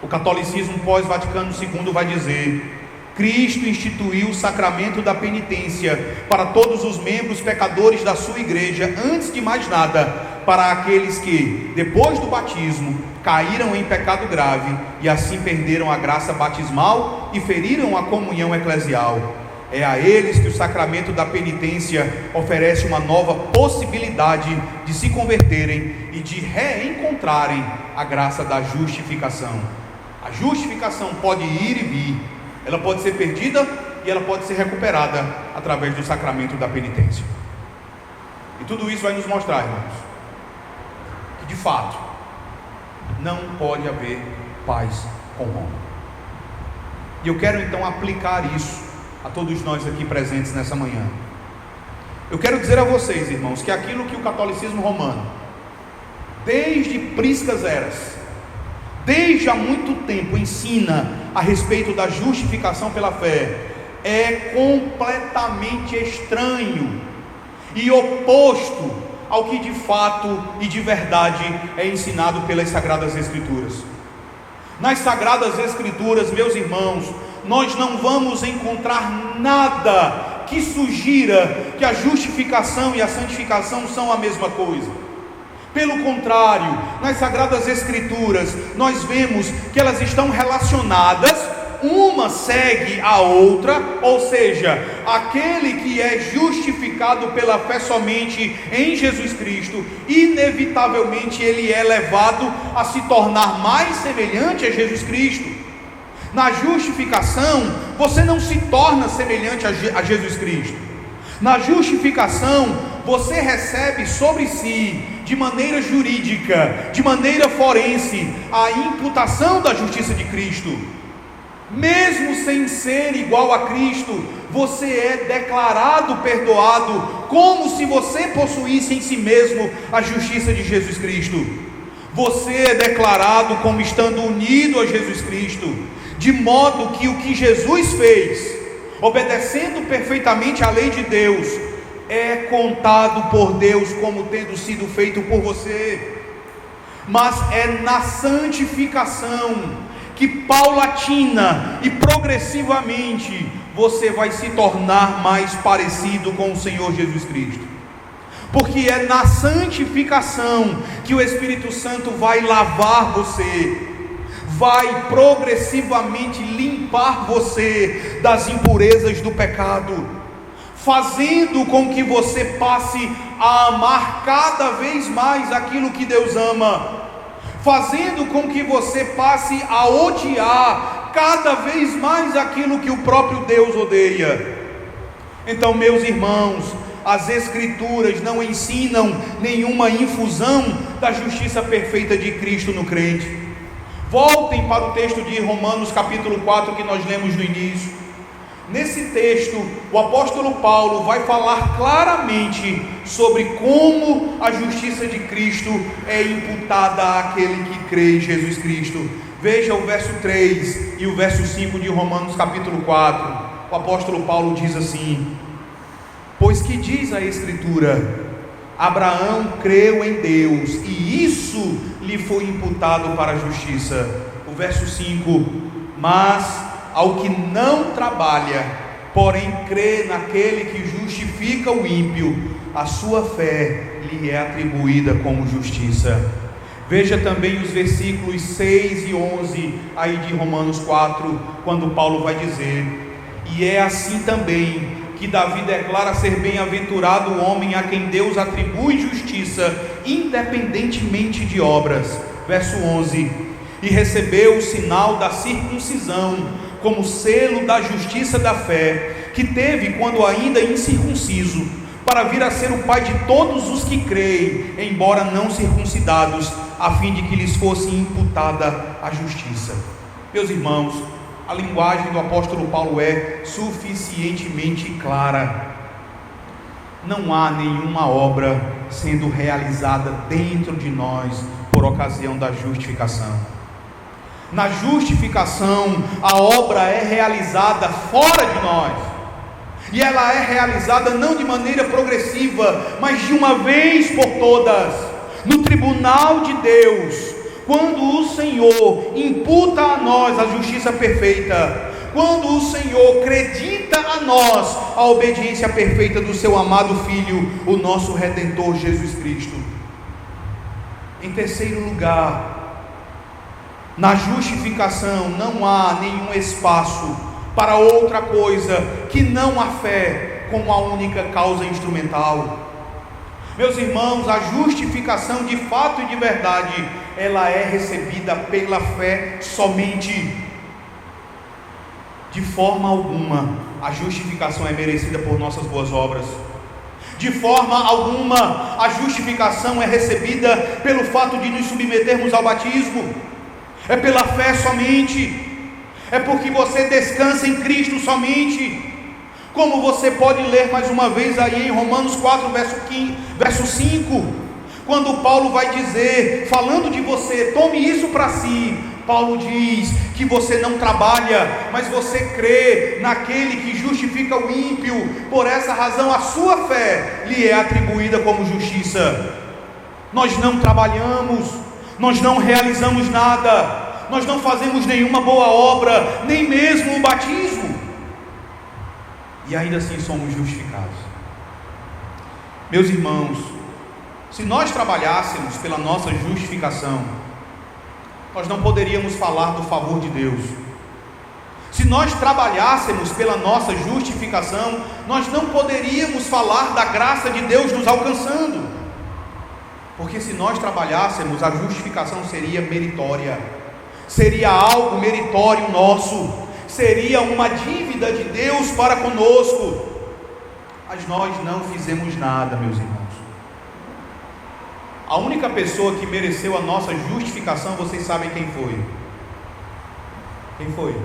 S1: O catolicismo pós-Vaticano II vai dizer: Cristo instituiu o sacramento da penitência para todos os membros pecadores da sua igreja, antes de mais nada, para aqueles que, depois do batismo, caíram em pecado grave e assim perderam a graça batismal e feriram a comunhão eclesial. É a eles que o sacramento da penitência oferece uma nova possibilidade de se converterem e de reencontrarem a graça da justificação. A justificação pode ir e vir, ela pode ser perdida e ela pode ser recuperada através do sacramento da penitência. E tudo isso vai nos mostrar, irmãos, que de fato não pode haver paz com Roma. E eu quero então aplicar isso a todos nós aqui presentes nessa manhã. Eu quero dizer a vocês, irmãos, que aquilo que o catolicismo romano, desde priscas eras, desde há muito tempo, ensina a respeito da justificação pela fé, é completamente estranho e oposto ao que de fato e de verdade é ensinado pelas Sagradas Escrituras. Nas Sagradas Escrituras, meus irmãos, nós não vamos encontrar nada que sugira que a justificação e a santificação são a mesma coisa. Pelo contrário, nas Sagradas Escrituras, nós vemos que elas estão relacionadas, uma segue a outra, ou seja, aquele que é justificado pela fé somente em Jesus Cristo, inevitavelmente ele é levado a se tornar mais semelhante a Jesus Cristo. Na justificação, você não se torna semelhante a Jesus Cristo. Na justificação, você recebe sobre si, de maneira jurídica, de maneira forense, a imputação da justiça de Cristo. Mesmo sem ser igual a Cristo, você é declarado perdoado, como se você possuísse em si mesmo a justiça de Jesus Cristo. Você é declarado como estando unido a Jesus Cristo, de modo que o que Jesus fez, obedecendo perfeitamente à lei de Deus, é contado por Deus como tendo sido feito por você. Mas é na santificação que paulatina e progressivamente você vai se tornar mais parecido com o Senhor Jesus Cristo. Porque é na santificação que o Espírito Santo vai lavar você, vai progressivamente limpar você das impurezas do pecado, fazendo com que você passe a amar cada vez mais aquilo que Deus ama, fazendo com que você passe a odiar cada vez mais aquilo que o próprio Deus odeia. Então, meus irmãos, as Escrituras não ensinam nenhuma infusão da justiça perfeita de Cristo no crente. Voltem para o texto de Romanos capítulo 4 que nós lemos no início. Nesse texto, o apóstolo Paulo vai falar claramente sobre como a justiça de Cristo é imputada àquele que crê em Jesus Cristo. Veja o verso 3 e o verso 5 de Romanos capítulo 4. O apóstolo Paulo diz assim: pois que diz a Escritura, Abraão creu em Deus e isso lhe foi imputado para a justiça. O verso 5: mas ao que não trabalha, porém crê naquele que justifica o ímpio, a sua fé lhe é atribuída como justiça. Veja também os versículos 6 e 11 aí de Romanos 4, quando Paulo vai dizer: e é assim também que Davi declara ser bem-aventurado o homem a quem Deus atribui justiça, independentemente de obras. Verso 11: e recebeu o sinal da circuncisão, como selo da justiça da fé, que teve quando ainda incircunciso, para vir a ser o pai de todos os que creem, embora não circuncidados, a fim de que lhes fosse imputada a justiça. Meus irmãos, a linguagem do apóstolo Paulo é suficientemente clara. Não há nenhuma obra sendo realizada dentro de nós por ocasião da justificação. Na justificação, a obra é realizada fora de nós, e ela é realizada não de maneira progressiva, mas de uma vez por todas, no tribunal de Deus, quando o Senhor imputa a nós a justiça perfeita, quando o Senhor acredita a nós a obediência perfeita do seu amado Filho, o nosso Redentor Jesus Cristo. Em terceiro lugar, na justificação não há nenhum espaço para outra coisa que não a fé como a única causa instrumental. Meus irmãos, a justificação de fato e de verdade, ela é recebida pela fé somente. De forma alguma a justificação é merecida por nossas boas obras. De forma alguma a justificação é recebida pelo fato de nos submetermos ao batismo. É pela fé somente, é porque você descansa em Cristo somente, como você pode ler mais uma vez aí em Romanos 4, verso 5, quando Paulo vai dizer, falando de você, tome isso para si. Paulo diz que você não trabalha, mas você crê naquele que justifica o ímpio, por essa razão a sua fé lhe é atribuída como justiça. Nós não trabalhamos, nós não realizamos nada, nós não fazemos nenhuma boa obra, nem mesmo o batismo, e ainda assim somos justificados. Meus irmãos, se nós trabalhássemos pela nossa justificação, nós não poderíamos falar do favor de Deus. Se nós trabalhássemos pela nossa justificação, nós não poderíamos falar da graça de Deus nos alcançando. Porque se nós trabalhássemos, a justificação seria meritória, seria algo meritório nosso, seria uma dívida de Deus para conosco. Mas nós não fizemos nada, meus irmãos. A única pessoa que mereceu a nossa justificação, vocês sabem quem foi? Quem foi?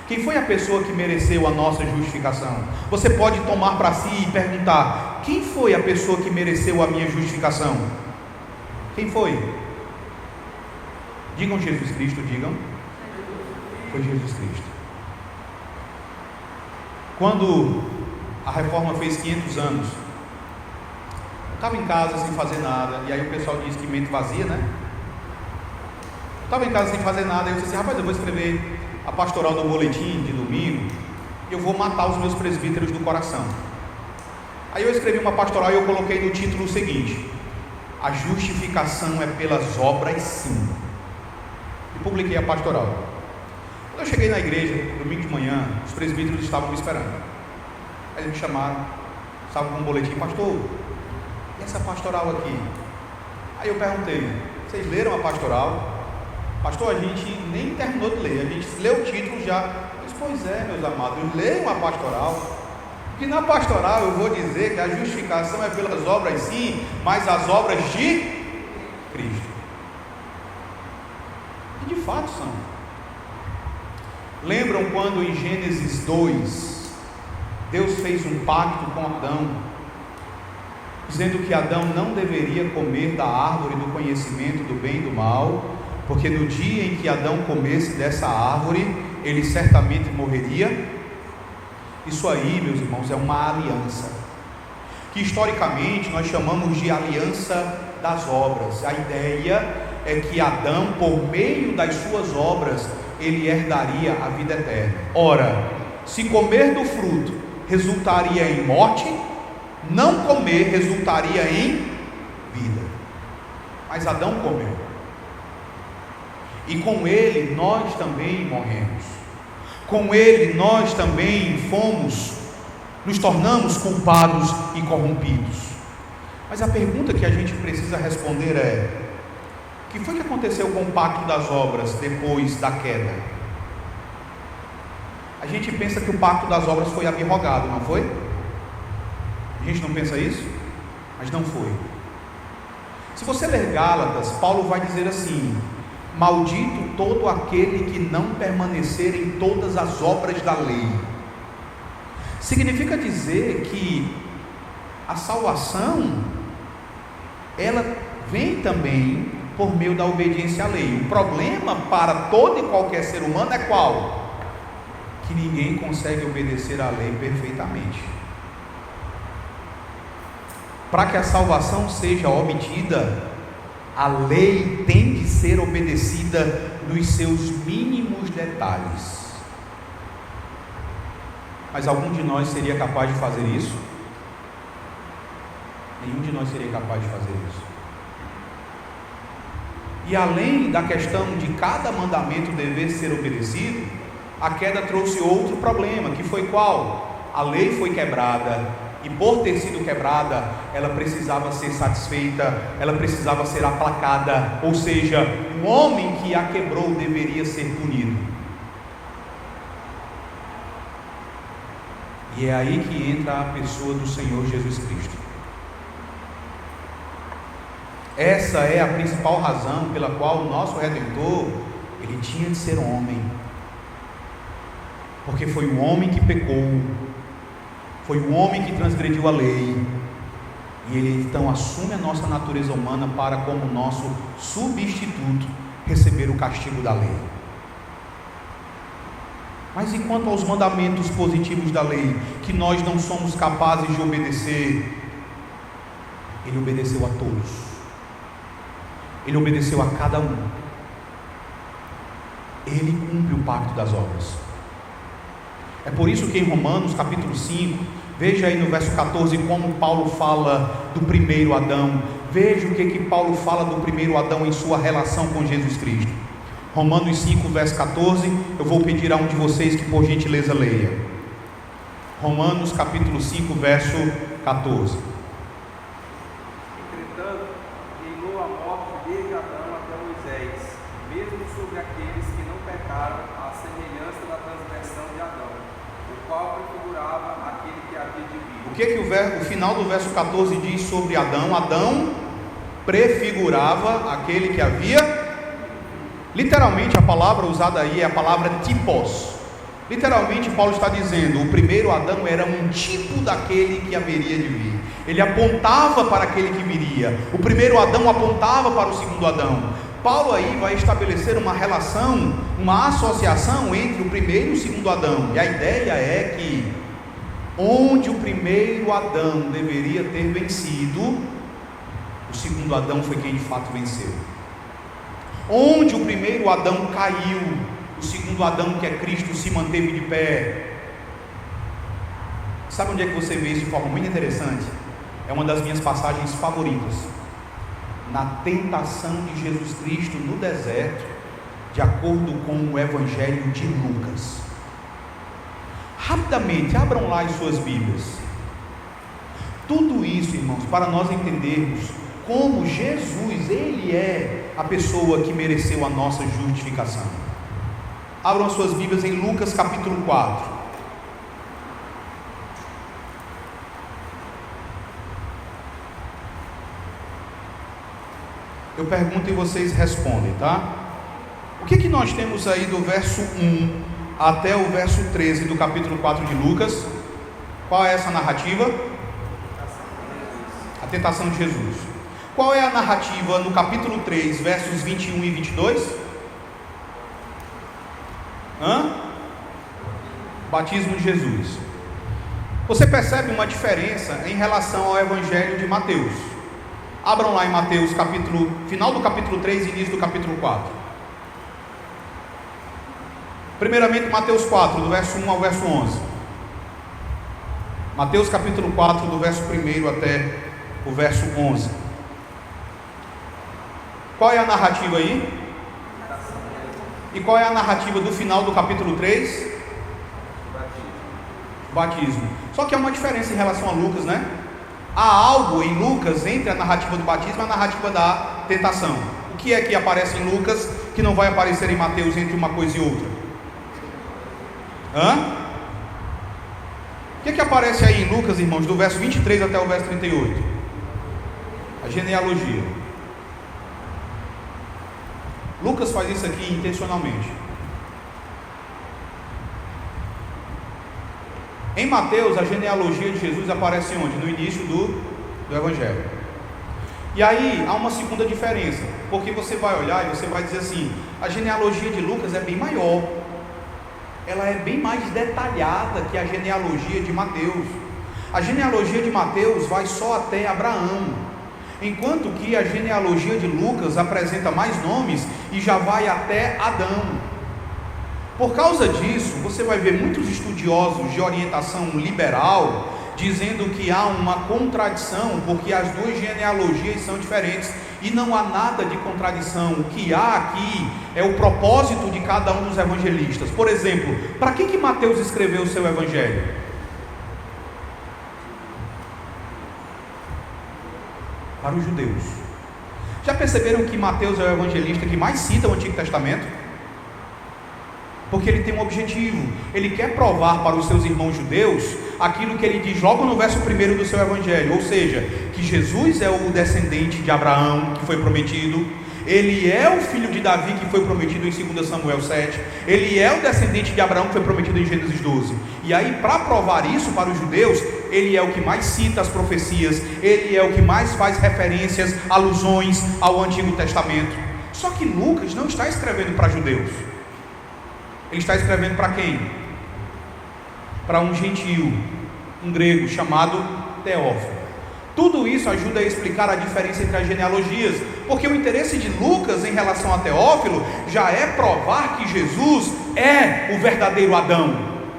S1: Quem foi a pessoa que mereceu a nossa justificação? Você pode tomar para si e perguntar: quem foi a pessoa que mereceu a minha justificação? Quem foi? Digam Jesus Cristo, digam. Foi Jesus Cristo. Quando a reforma fez 500 anos, Estava em casa sem fazer nada, e aí o pessoal diz que mente vazia, né? Estava em casa sem fazer nada, e eu disse assim, rapaz, eu vou escrever a pastoral do boletim de domingo, e eu vou matar os meus presbíteros do coração. Aí eu escrevi uma pastoral e eu coloquei no título o seguinte: a justificação é pelas obras sim. E publiquei a pastoral. Quando eu cheguei na igreja, domingo de manhã, os presbíteros estavam me esperando. Aí eles me chamaram, estavam com um boletim, pastor, e essa pastoral aqui? Aí eu perguntei, vocês leram a pastoral? Pastor, a gente nem terminou de ler, a gente leu o título já. Eu disse, pois é, meus amados, leiam a pastoral. Porque na pastoral eu vou dizer que a justificação é pelas obras sim, mas as obras de Cristo. E de fato são. Lembram quando em Gênesis 2, Deus fez um pacto com Adão, dizendo que Adão não deveria comer da árvore do conhecimento do bem e do mal, porque no dia em que Adão comesse dessa árvore, ele certamente morreria? Isso aí, meus irmãos, é uma aliança, que historicamente nós chamamos de aliança das obras. A ideia é que Adão, por meio das suas obras, ele herdaria a vida eterna. Ora, se comer do fruto resultaria em morte, não comer resultaria em vida. Mas Adão comeu, e com ele nós também morremos. Com ele nós também nos tornamos culpados e corrompidos. Mas a pergunta que a gente precisa responder é: o que foi que aconteceu com o pacto das obras depois da queda? A gente pensa que o pacto das obras foi abrogado, não foi? A gente não pensa isso? Mas não foi. Se você ler Gálatas, Paulo vai dizer assim: maldito todo aquele que não permanecer em todas as obras da lei. Significa dizer que a salvação, ela vem também por meio da obediência à lei. O problema para todo e qualquer ser humano é qual? Que ninguém consegue obedecer à lei perfeitamente. Para que a salvação seja obtida, a lei tem de ser obedecida nos seus mínimos detalhes. Mas algum de nós seria capaz de fazer isso? Nenhum de nós seria capaz de fazer isso. E além da questão de cada mandamento dever ser obedecido, a queda trouxe outro problema, que foi qual? A lei foi quebrada. E por ter sido quebrada, ela precisava ser satisfeita, ela precisava ser aplacada, ou seja, o homem que a quebrou deveria ser punido. E é aí que entra a pessoa do Senhor Jesus Cristo. Essa é a principal razão pela qual o nosso Redentor, ele tinha de ser homem, porque foi o homem que pecou, foi o homem que transgrediu a lei, e ele então assume a nossa natureza humana para, como nosso substituto, receber o castigo da lei. Mas e quanto aos mandamentos positivos da lei, que nós não somos capazes de obedecer? Ele obedeceu a todos, ele obedeceu a cada um, ele cumpre o pacto das obras. É por isso que em Romanos capítulo 5, veja aí no verso 14 como Paulo fala do primeiro Adão. Veja o que Paulo fala do primeiro Adão em sua relação com Jesus Cristo. Romanos 5, verso 14, eu vou pedir a um de vocês que por gentileza leia. Romanos capítulo 5, verso 14.
S2: Entretanto, reinou a morte desde Adão até Moisés, mesmo sobre aqueles que não pecaram, à semelhança da transgressão de Adão, o qual prefigurava aquele que havia de vir.
S1: O que o final do verso 14 diz sobre Adão? Adão prefigurava aquele que havia. Literalmente a palavra usada aí é a palavra tipos. Literalmente Paulo está dizendo, o primeiro Adão era um tipo daquele que haveria de vir. Ele apontava para aquele que viria. O primeiro Adão apontava para o segundo Adão. Paulo aí vai estabelecer uma relação, uma associação entre o primeiro e o segundo Adão. E a ideia é que onde o primeiro Adão deveria ter vencido, o segundo Adão foi quem de fato venceu. Onde o primeiro Adão caiu, o segundo Adão, que é Cristo, se manteve de pé. Sabe onde é que você vê isso de forma muito interessante? É uma das minhas passagens favoritas. Na tentação de Jesus Cristo no deserto, de acordo com o Evangelho de Lucas. Rapidamente, abram lá as suas Bíblias. Tudo isso, irmãos, para nós entendermos como Jesus, Ele é a pessoa que mereceu a nossa justificação. Abram as suas Bíblias em Lucas capítulo 4. Eu pergunto e vocês respondem, tá? O que nós temos aí do verso 1 até o verso 13 do capítulo 4 de Lucas? Qual é essa narrativa? A tentação de Jesus. Qual é a narrativa no capítulo 3, versos 21 e 22? Batismo de Jesus. Você percebe uma diferença em relação ao Evangelho de Mateus? Abram lá em Mateus, final do capítulo 3 e início do capítulo 4. Primeiramente Mateus 4, do verso 1 ao verso 11. Mateus capítulo 4, do verso 1 até o verso 11. Qual é a narrativa aí? E qual é a narrativa do final do capítulo 3? Batismo. Só que há uma diferença em relação a Lucas, né? Há algo em Lucas entre a narrativa do batismo e a narrativa da tentação. O que é que aparece em Lucas que não vai aparecer em Mateus entre uma coisa e outra? O que é que aparece aí em Lucas, irmãos, do verso 23 até o verso 38? A genealogia. Lucas faz isso aqui intencionalmente. Em Mateus, a genealogia de Jesus aparece onde? No início do Evangelho. E aí há uma segunda diferença, porque você vai olhar e você vai dizer assim: a genealogia de Lucas é bem maior, ela é bem mais detalhada que a genealogia de Mateus. A genealogia de Mateus vai só até Abraão, enquanto que a genealogia de Lucas apresenta mais nomes e já vai até Adão. Por causa disso, você vai ver muitos estudiosos de orientação liberal dizendo que há uma contradição, porque as duas genealogias são diferentes, e não há nada de contradição. O que há aqui é o propósito de cada um dos evangelistas. Por exemplo, para que Mateus escreveu o seu evangelho? Para os judeus. Já perceberam que Mateus é o evangelista que mais cita o Antigo Testamento? Porque ele tem um objetivo, ele quer provar para os seus irmãos judeus aquilo que ele diz logo no verso 1 do seu evangelho, ou seja, que Jesus é o descendente de Abraão que foi prometido, ele é o filho de Davi que foi prometido em 2 Samuel 7, ele é o descendente de Abraão que foi prometido em Gênesis 12. E aí, para provar isso para os judeus, ele é o que mais cita as profecias, ele é o que mais faz referências, alusões ao Antigo Testamento. Só que Lucas não está escrevendo para judeus. Ele está escrevendo para quem? Para um gentio, um grego chamado Teófilo. Tudo isso ajuda a explicar a diferença entre as genealogias, porque o interesse de Lucas em relação a Teófilo já é provar que Jesus é o verdadeiro Adão,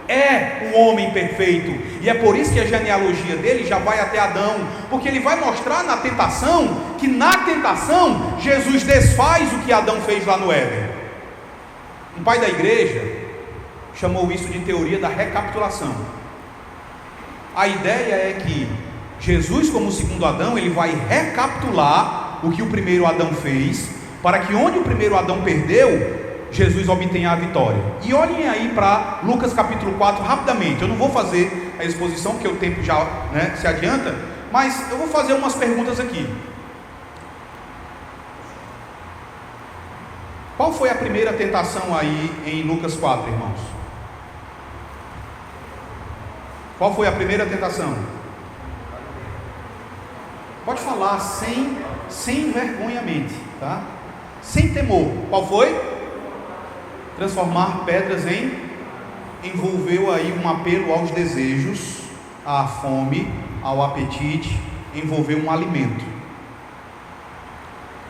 S1: é o homem perfeito, e é por isso que a genealogia dele já vai até Adão, porque ele vai mostrar na tentação, que na tentação Jesus desfaz o que Adão fez lá no Éden. Um pai da igreja chamou isso de teoria da recapitulação. A ideia é que Jesus, como o segundo Adão, ele vai recapitular o que o primeiro Adão fez, para que onde o primeiro Adão perdeu, Jesus obtenha a vitória. E olhem aí para Lucas capítulo 4 rapidamente. Eu não vou fazer a exposição porque o tempo já se adianta, mas eu vou fazer umas perguntas aqui. Qual foi a primeira tentação aí em Lucas 4, irmãos? Qual foi a primeira tentação? Pode falar sem vergonhamente, tá? Sem temor. Qual foi? Transformar pedras envolveu aí um apelo aos desejos, à fome, ao apetite, envolveu um alimento.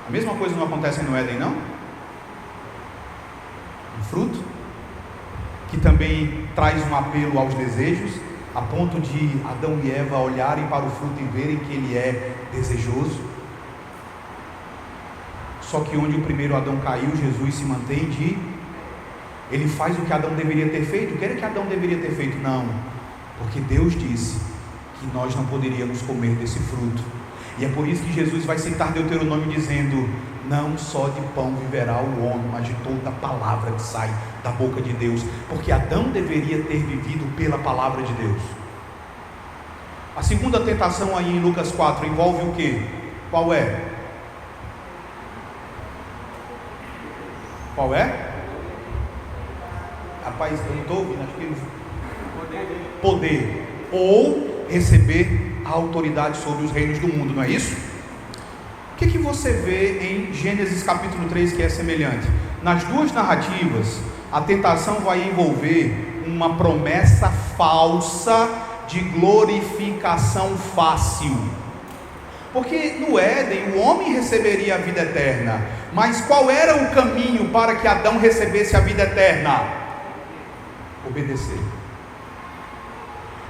S1: A mesma coisa não acontece no Éden, não? Um fruto que também traz um apelo aos desejos, a ponto de Adão e Eva olharem para o fruto e verem que ele é desejoso. Só que onde o primeiro Adão caiu, Jesus se mantém ele faz o que Adão deveria ter feito. O que era que Adão deveria ter feito? Não, porque Deus disse que nós não poderíamos comer desse fruto. E é por isso que Jesus vai citar Deuteronômio dizendo: não só de pão viverá o homem, mas de toda a palavra que sai da boca de Deus. Porque Adão deveria ter vivido pela palavra de Deus. A segunda tentação aí em Lucas 4 envolve o que? Qual é? Qual é? Rapaz, eu não estou ouvindo, acho que poder ou receber a autoridade sobre os reinos do mundo, não é isso? O que você vê em Gênesis capítulo 3 que é semelhante? Nas duas narrativas, a tentação vai envolver uma promessa falsa de glorificação fácil. Porque no Éden o homem receberia a vida eterna, mas qual era o caminho para que Adão recebesse a vida eterna? Obedecer.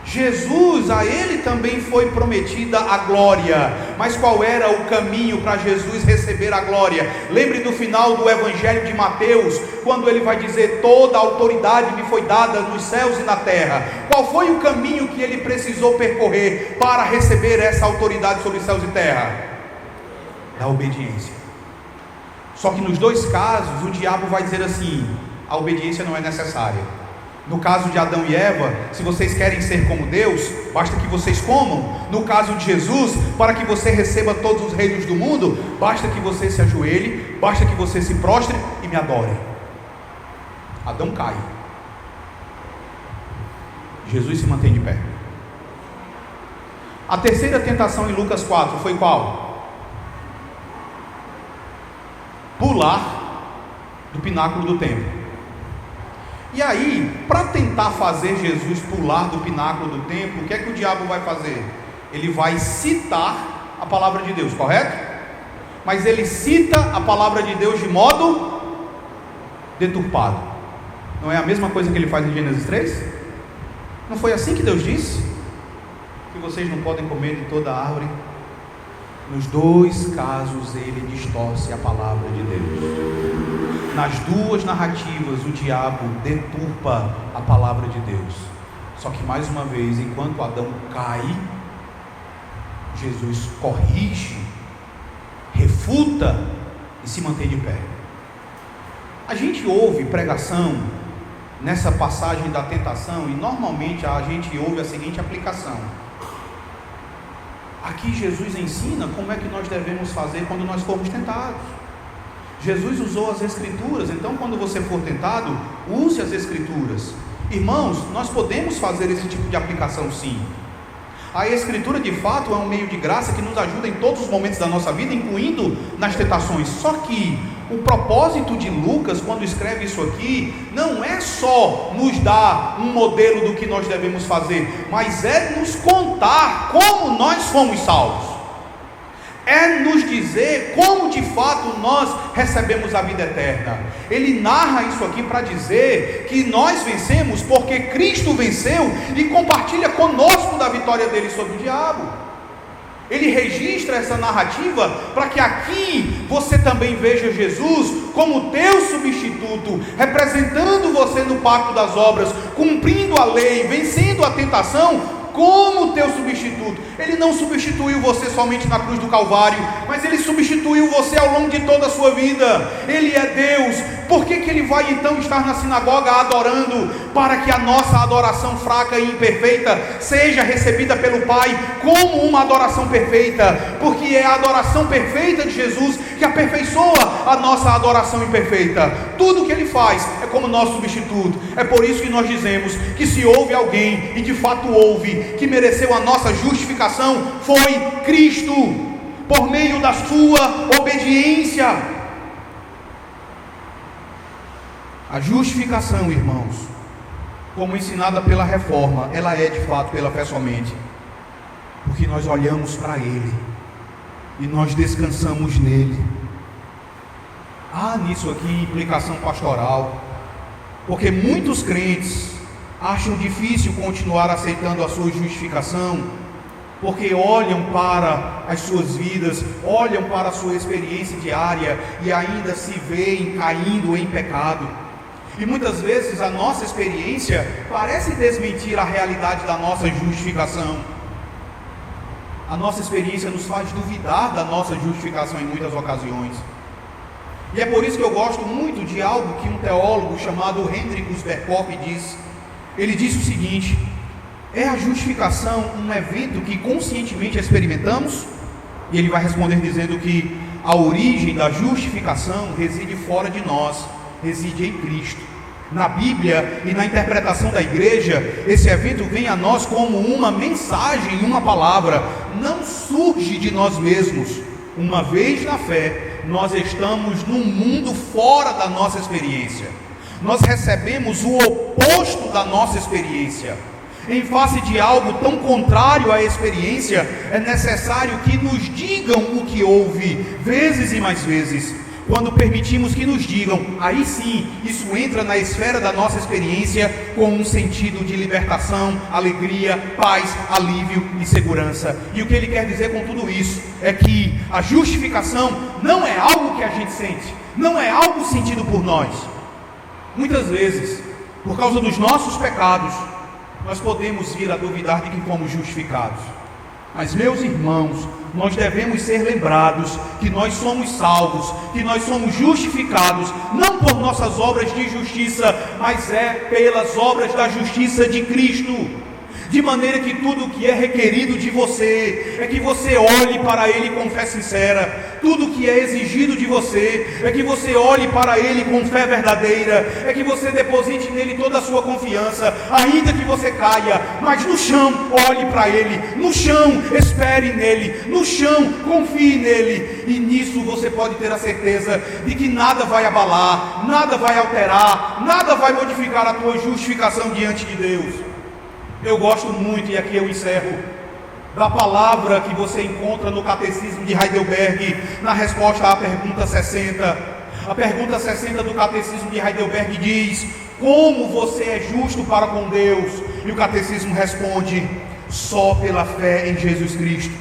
S1: Jesus, a ele também foi prometida a glória, mas qual era o caminho para Jesus receber a glória? Lembre do final do Evangelho de Mateus, quando ele vai dizer: toda a autoridade me foi dada nos céus e na terra. Qual foi o caminho que ele precisou percorrer para receber essa autoridade sobre céus e terra? Da obediência. Só que nos dois casos, o diabo vai dizer assim: a obediência não é necessária. No caso de Adão e Eva, se vocês querem ser como Deus, basta que vocês comam. No caso de Jesus, para que você receba todos os reinos do mundo, basta que você se ajoelhe, basta que você se prostre e me adore. Adão cai, Jesus se mantém de pé. A terceira tentação em Lucas 4 foi qual? Pular do pináculo do templo. E aí, para tentar fazer Jesus pular do pináculo do templo, o que é que o diabo vai fazer? Ele vai citar a palavra de Deus, correto? Mas ele cita a palavra de Deus de modo deturpado. Não é a mesma coisa que ele faz em Gênesis 3? Não foi assim que Deus disse? Que vocês não podem comer de toda a árvore? Nos dois casos ele distorce a palavra de Deus. Nas duas narrativas o diabo deturpa a palavra de Deus. Só que mais uma vez, enquanto Adão cai, Jesus corrige, refuta e se mantém de pé. A gente ouve pregação nessa passagem da tentação e normalmente a gente ouve a seguinte aplicação: aqui Jesus ensina como é que nós devemos fazer quando nós formos tentados. Jesus usou as escrituras, então quando você for tentado, use as escrituras. Irmãos, nós podemos fazer esse tipo de aplicação sim. A escritura de fato é um meio de graça que nos ajuda em todos os momentos da nossa vida, incluindo nas tentações. Só que o propósito de Lucas, quando escreve isso aqui, não é só nos dar um modelo do que nós devemos fazer, mas é nos contar como nós fomos salvos. É nos dizer como de fato nós recebemos a vida eterna. Ele narra isso aqui para dizer que nós vencemos porque Cristo venceu e compartilha conosco da vitória dele sobre o diabo. Ele registra essa narrativa para que aqui você também veja Jesus como teu substituto, representando você no pacto das obras, cumprindo a lei, vencendo a tentação como teu substituto. Ele não substituiu você somente na cruz do Calvário, mas ele substituiu você ao longo de toda a sua vida. Ele é Deus. Por que ele vai então estar na sinagoga adorando? Para que a nossa adoração fraca e imperfeita seja recebida pelo Pai como uma adoração perfeita, porque é a adoração perfeita de Jesus que aperfeiçoa a nossa adoração imperfeita. Tudo que ele faz é como nosso substituto. É por isso que nós dizemos que se houve alguém, e de fato houve, que mereceu a nossa justificação, foi Cristo, por meio da sua obediência. A justificação, irmãos, como ensinada pela reforma, ela é de fato pela fé somente, porque nós olhamos para Ele e nós descansamos nele. há nisso aqui implicação pastoral, porque muitos crentes acham difícil continuar aceitando a sua justificação, porque olham para as suas vidas, olham para a sua experiência diária e ainda se veem caindo em pecado. E muitas vezes a nossa experiência parece desmentir a realidade da nossa justificação. A nossa experiência nos faz duvidar da nossa justificação em muitas ocasiões. E é por isso que eu gosto muito de algo que um teólogo chamado Hendrikus Berkop diz. Ele disse o seguinte: é a justificação um evento que conscientemente experimentamos? E ele vai responder dizendo que a origem da justificação reside fora de nós, reside em Cristo. Na Bíblia e na interpretação da igreja, esse evento vem a nós como uma mensagem, uma palavra, não surge de nós mesmos. Uma vez na fé, nós estamos num mundo fora da nossa experiência. Nós recebemos o oposto da nossa experiência. Em face de algo tão contrário à experiência, é necessário que nos digam o que houve, vezes e mais vezes. Quando permitimos que nos digam, aí sim, isso entra na esfera da nossa experiência com um sentido de libertação, alegria, paz, alívio e segurança. E o que ele quer dizer com tudo isso é que a justificação não é algo que a gente sente, não é algo sentido por nós. Muitas vezes, por causa dos nossos pecados, nós podemos vir a duvidar de que fomos justificados. Mas, meus irmãos, nós devemos ser lembrados que nós somos salvos, que nós somos justificados, não por nossas obras de justiça, mas é pelas obras da justiça de Cristo. De maneira que tudo o que é requerido de você é que você olhe para Ele com fé sincera. Tudo o que é exigido de você é que você olhe para Ele com fé verdadeira. É que você deposite nele toda a sua confiança, ainda que você caia. Mas no chão, olhe para Ele. No chão, espere nele. No chão, confie nele. E nisso você pode ter a certeza de que nada vai abalar, nada vai alterar, nada vai modificar a tua justificação diante de Deus. Eu gosto muito, e aqui eu encerro, da palavra que você encontra no Catecismo de Heidelberg, na resposta à pergunta 60. A pergunta 60 do Catecismo de Heidelberg diz: como você é justo para com Deus? E o Catecismo responde: só pela fé em Jesus Cristo.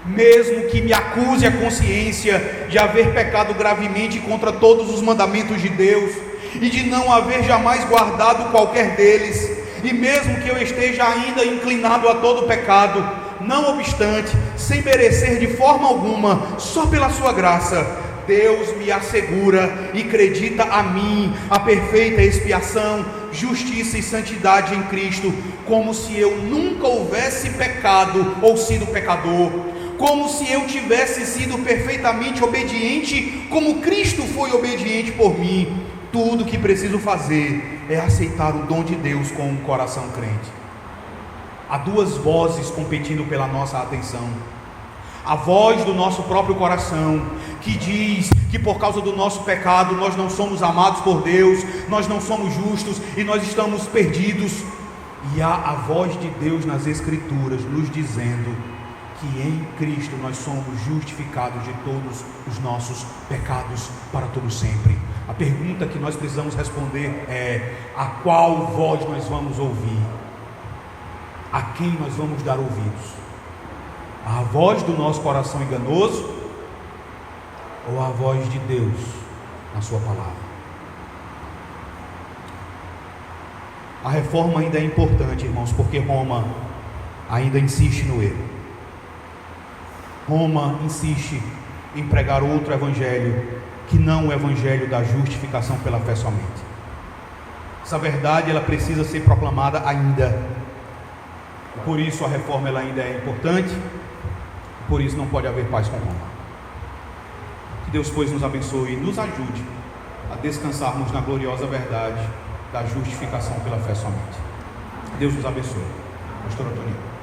S1: Mesmo que me acuse a consciência de haver pecado gravemente contra todos os mandamentos de Deus, e de não haver jamais guardado qualquer deles, e mesmo que eu esteja ainda inclinado a todo pecado, não obstante, sem merecer de forma alguma, só pela sua graça, Deus me assegura e acredita a mim a perfeita expiação, justiça e santidade em Cristo, como se eu nunca houvesse pecado ou sido pecador, como se eu tivesse sido perfeitamente obediente, como Cristo foi obediente por mim. Tudo o que preciso fazer é aceitar o dom de Deus com um coração crente. Há duas vozes competindo pela nossa atenção. A voz do nosso próprio coração, que diz que por causa do nosso pecado nós não somos amados por Deus, nós não somos justos e nós estamos perdidos. E há a voz de Deus nas Escrituras nos dizendo que em Cristo nós somos justificados de todos os nossos pecados para todo sempre. A pergunta que nós precisamos responder é: a qual voz nós vamos ouvir? A quem nós vamos dar ouvidos? A voz do nosso coração enganoso ou a voz de Deus na sua palavra? A reforma ainda é importante, irmãos, porque Roma ainda insiste no erro. Roma insiste em pregar outro evangelho que não o evangelho da justificação pela fé somente. Essa verdade ela precisa ser proclamada ainda. Por isso a reforma ela ainda é importante. Por isso não pode haver paz com Roma. Que Deus, pois, nos abençoe e nos ajude a descansarmos na gloriosa verdade da justificação pela fé somente. Deus nos abençoe. Pastor Antônio.